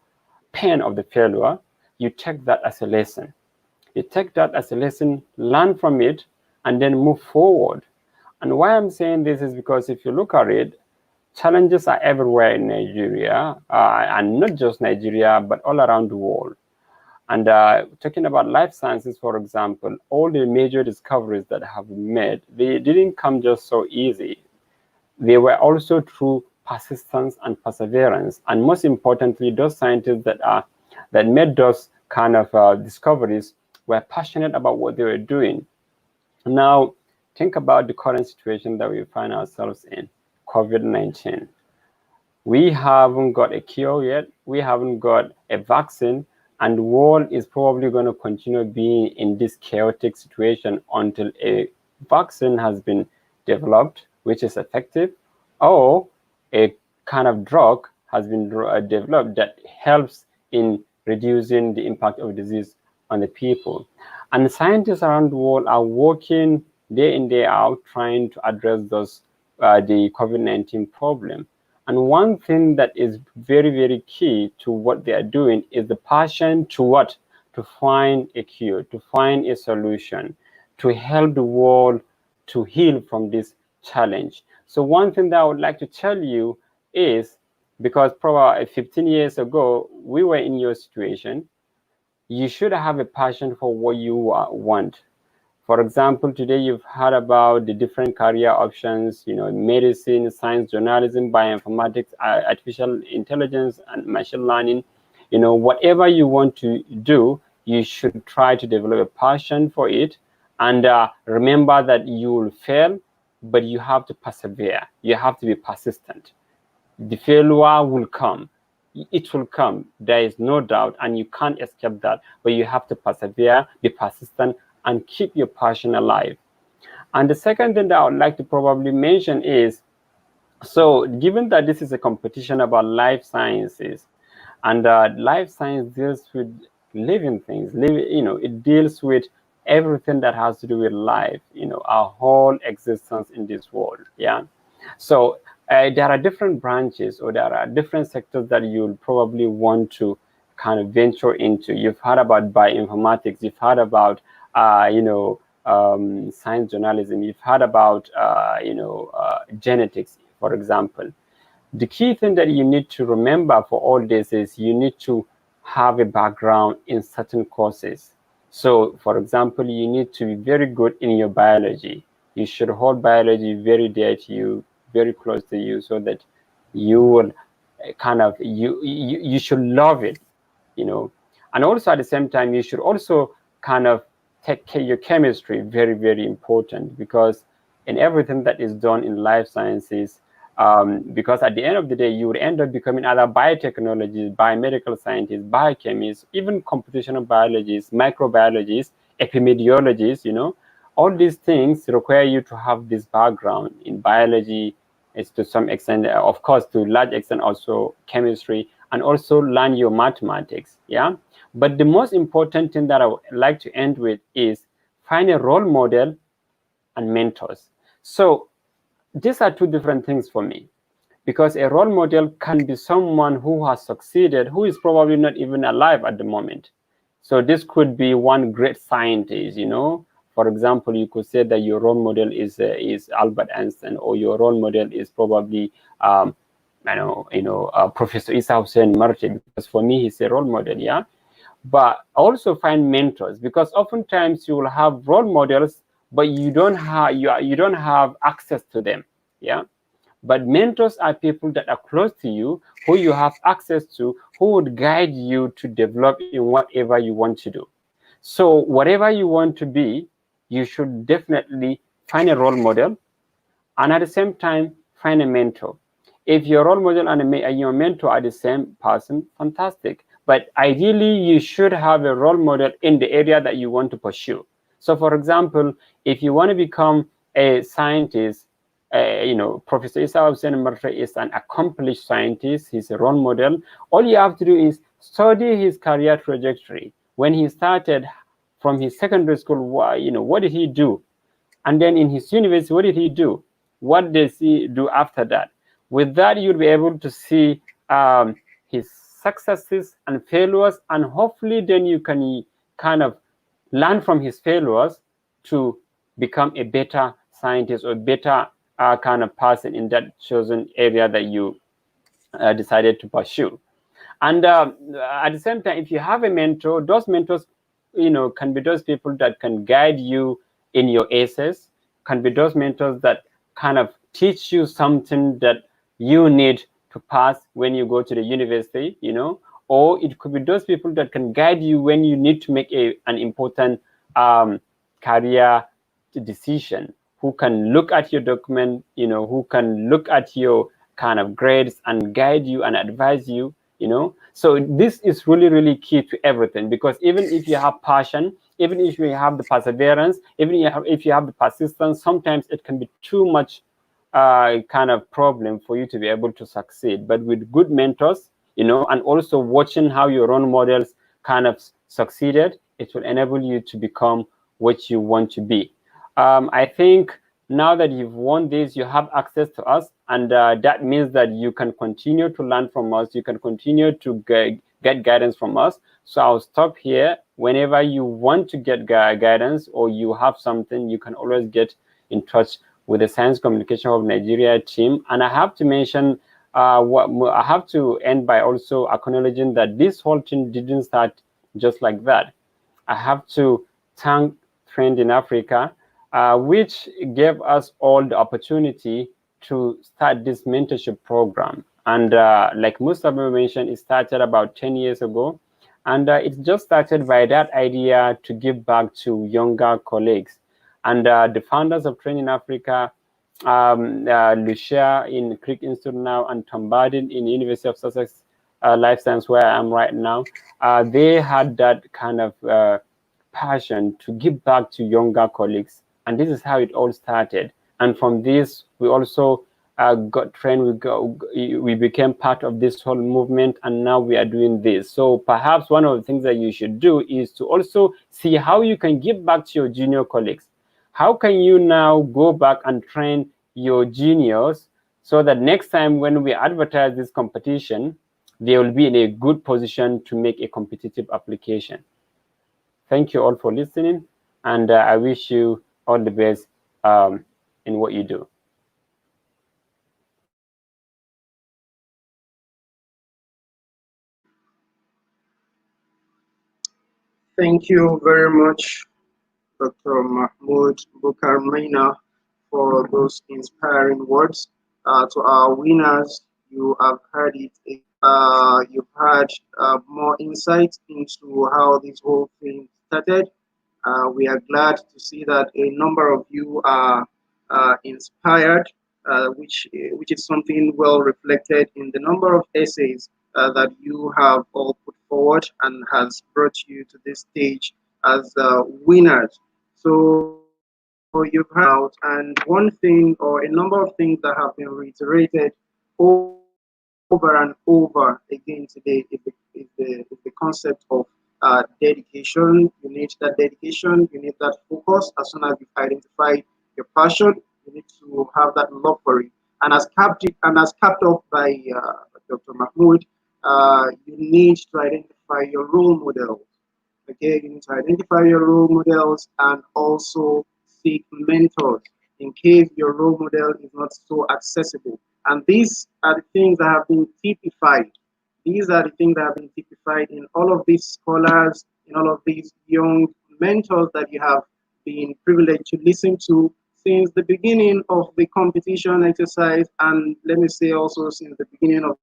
pain of the failure. You take that as a lesson. You take that as a lesson, learn from it, and then move forward. And why I'm saying this is because if you look at it, challenges are everywhere in Nigeria, and not just Nigeria, but all around the world. And talking about life sciences, for example, all the major discoveries that have been made, they didn't come just so easy. They were also through persistence and perseverance. And most importantly, those scientists that made those kind of discoveries were passionate about what they were doing. Now, think about the current situation that we find ourselves in, COVID-19. We haven't got a cure yet. We haven't got a vaccine, and the world is probably going to continue being in this chaotic situation until a vaccine has been developed, which is effective, or a kind of drug has been developed that helps in reducing the impact of disease on the people. And scientists around the world are working day in, day out, trying to address those the COVID-19 problem. And one thing that is very, very key to what they are doing is the passion to what? To find a cure, to find a solution, to help the world to heal from this challenge. So one thing that I would like to tell you is, because probably 15 years ago, we were in your situation, you should have a passion for what you want. For example, today you've heard about the different career options, medicine, science, journalism, bioinformatics, artificial intelligence, and machine learning. Whatever you want to do, you should try to develop a passion for it. And remember that you will fail, but you have to persevere. You have to be persistent. The failure will come. It will come. There is no doubt, and you can't escape that. But you have to persevere, be persistent, and keep your passion alive. And the second thing that I would like to probably mention is, so given that this is a competition about life sciences, and life science deals with living things, it deals with everything that has to do with life, our whole existence in this world, yeah? So there are different branches, or there are different sectors that you'll probably want to kind of venture into. You've heard about bioinformatics, you've heard about science journalism, you've heard about genetics, for example. The key thing that you need to remember for all this is you need to have a background in certain courses. So, for example, you need to be very good in your biology. You should hold biology very dear to you, very close to you, so that you will kind of, you should love it, And also at the same time, you should also kind of take care of your chemistry, very, very important, because in everything that is done in life sciences, because at the end of the day, you would end up becoming either biotechnologists, biomedical scientists, biochemists, even computational biologists, microbiologists, epidemiologists, all these things require you to have this background in biology. It's to some extent, of course, to a large extent also chemistry, and also learn your mathematics, yeah? But the most important thing that I would like to end with is find a role model and mentors. So these are two different things for me, because a role model can be someone who has succeeded, who is probably not even alive at the moment. So this could be one great scientist, For example, you could say that your role model is Albert Einstein, or your role model is probably Professor Isa Hussein Marti, because for me he's a role model, yeah. But also find mentors, because oftentimes you will have role models, but you don't have access to them, yeah. But mentors are people that are close to you, who you have access to, who would guide you to develop in whatever you want to do. So whatever you want to be, you should definitely find a role model, and at the same time find a mentor. If your role model and your mentor are the same person, fantastic. But ideally, you should have a role model in the area that you want to pursue. So for example, if you want to become a scientist, Professor Isa Hussein Marti is an accomplished scientist. He's a role model. All you have to do is study his career trajectory. When he started from his secondary school, what did he do? And then in his university, what did he do? What does he do after that? With that, you'll be able to see his successes and failures, and hopefully then you can kind of learn from his failures to become a better scientist or better kind of person in that chosen area that you decided to pursue. And at the same time, if you have a mentor, those mentors, can be those people that can guide you in your essays, can be those mentors that kind of teach you something that you need to pass when you go to the university, or it could be those people that can guide you when you need to make an important career decision, who can look at your document, who can look at your kind of grades and guide you and advise you, So this is really, really key to everything, because even if you have passion, even if you have the perseverance, even if you have the persistence, sometimes it can be too much kind of problem for you to be able to succeed. But with good mentors, and also watching how your role models kind of succeeded, it will enable you to become what you want to be. I think now that you've won this, you have access to us, and that means that you can continue to learn from us. You can continue to get guidance from us. So I'll stop here. Whenever you want to get guidance or you have something, you can always get in touch with the Science Communication of Nigeria team. And I have to mention, I have to end by also acknowledging that this whole thing didn't start just like that. I have to thank Trend in Africa, which gave us all the opportunity to start this mentorship program. And like Mustafa mentioned, it started about 10 years ago. And it just started by that idea to give back to younger colleagues. And the founders of Trend in Africa, Lucia in Creek Institute now, and Tom Bardin in University of Sussex Life Science, where I am right now, they had that kind of passion to give back to younger colleagues. And this is how it all started. And from this, we also got trained, we became part of this whole movement, and now we are doing this. So perhaps one of the things that you should do is to also see how you can give back to your junior colleagues. How can you now go back and train your juniors so that next time when we advertise this competition, they will be in a good position to make a competitive application. Thank you all for listening, and I wish you all the best in what you do. Thank you very much, Dr. Mahmoud Bukar Maina, for those inspiring words. To our winners, you have heard it. You've had more insight into how this whole thing started. We are glad to see that a number of you are inspired, which is something well reflected in the number of essays that you have all put forward and has brought you to this stage as winners. So you've heard out, and one thing or a number of things that have been reiterated over and over again today is the concept of dedication. You need that dedication, you need that focus. As soon as you've identified your passion, you need to have that love for it. And as capped off by Dr. Mahmoud, you need to identify your role models. Okay, you need to identify your role models and also seek mentors in case your role model is not so accessible. And these are the things that have been typified. These are the things that have been typified in all of these scholars, in all of these young mentors that you have been privileged to listen to since the beginning of the competition exercise, and let me say also since the beginning of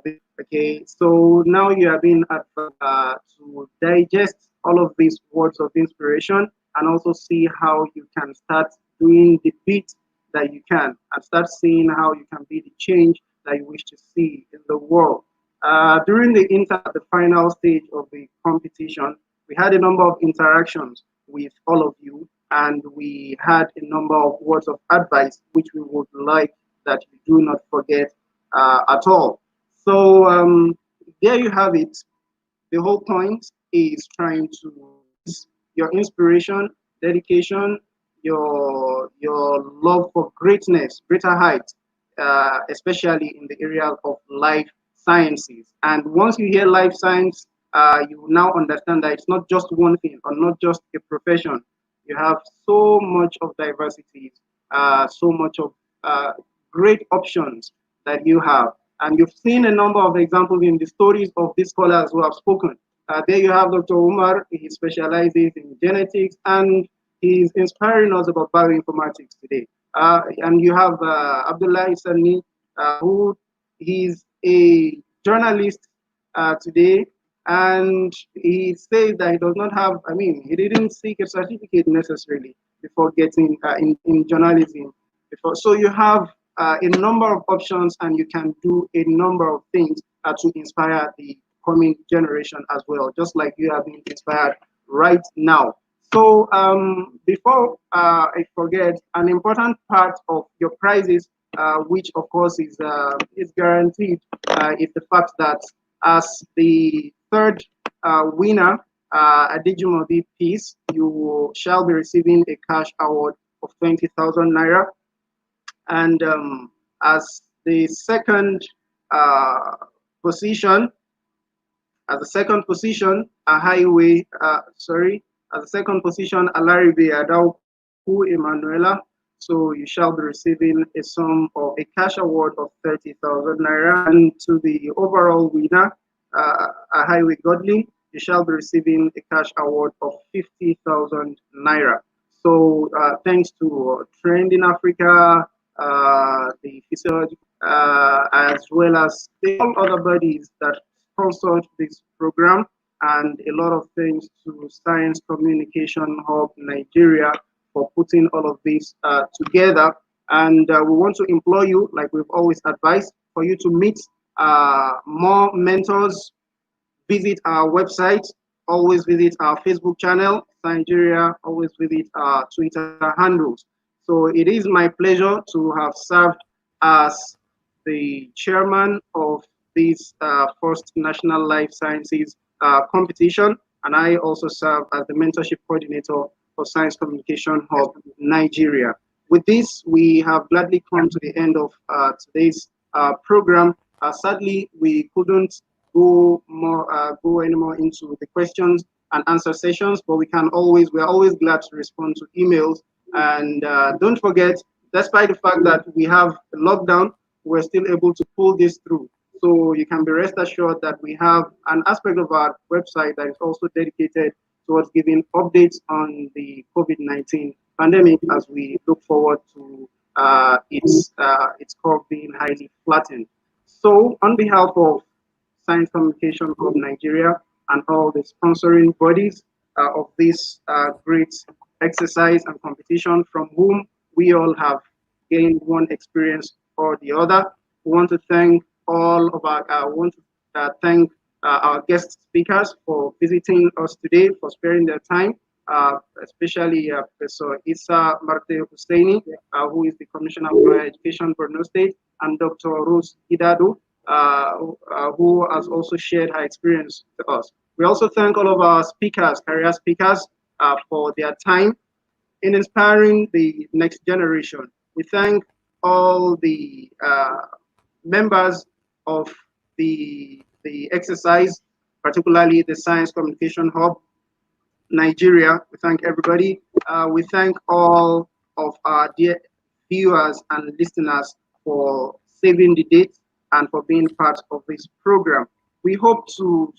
this. Okay, so now you are being advised to digest all of these words of inspiration and also see how you can start doing the bit that you can and start seeing how you can be the change that you wish to see in the world. During the final stage of the competition, we had a number of interactions with all of you, and we had a number of words of advice which we would like that you do not forget at all. So there you have it. The whole point is trying to your inspiration, dedication, your love for greatness, greater heights, especially in the area of life sciences. And once you hear life science, you now understand that it's not just one thing or not just a profession. You have so much of diversity, so much of great options that you have. And you've seen a number of examples in the stories of these scholars who have spoken. There you have Dr. Umar. He specializes in genetics, and he's inspiring us about bioinformatics today. And you have Abdullah Isani, who he's a journalist today, and he says that he does not have, I mean, he didn't seek a certificate necessarily before getting in journalism. So you have a number of options, and you can do a number of things to inspire the coming generation as well, just like you have been inspired right now. So before I forget, an important part of your prizes, which of course is guaranteed, is the fact that as the third winner, a Digimobi piece, you shall be receiving a cash award of 20,000 naira. And as the second position, as the second position, a highway, as the second position, Alaribe Adauku Emanuela. So you shall be receiving a sum of a cash award of 30,000 naira. And to the overall winner, a highway Godly, you shall be receiving a cash award of 50,000 naira. So thanks to Trend in Africa, the physiological, as well as all other bodies that sponsored this program, and a lot of thanks to Science Communication Hub Nigeria for putting all of this together. And we want to implore you, like we've always advised, for you to meet more mentors. Visit our website, always visit our Facebook channel, Nigeria, always visit our Twitter handles. So it is my pleasure to have served as the chairman of this first National Life Sciences competition, and I also serve as the mentorship coordinator for Science Communication Hub Nigeria. With this, we have gladly come to the end of today's program. Sadly, we couldn't go any more into the questions and answer sessions, but we're always glad to respond to emails. And don't forget, despite the fact that we have a lockdown, we're still able to pull this through. So you can be rest assured that we have an aspect of our website that is also dedicated towards giving updates on the COVID-19 pandemic, as we look forward to its curve being highly flattened. So on behalf of Science Communication Hub Nigeria and all the sponsoring bodies of this great exercise and competition, from whom we all have gained one experience or the other, we want to thank our guest speakers for visiting us today, for sparing their time, especially Professor Issa Marte Husseini, who is the Commissioner for Higher Education, Borno State, and Dr. Rose Idadu, who has also shared her experience with us. We also thank all of our speakers, career speakers, for their time in inspiring the next generation. We thank all the members of the exercise, particularly the Science Communication Hub Nigeria. We thank everybody. We thank all of our dear viewers and listeners for saving the date and for being part of this program. We hope to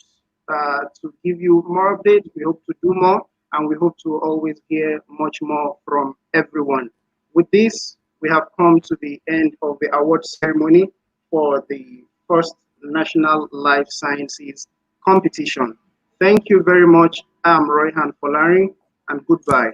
give you more updates. We hope to do more, and we hope to always hear much more from everyone. With this, we have come to the end of the award ceremony for the first National Life Sciences competition. Thank you very much. I'm Royhan Folaring, and goodbye.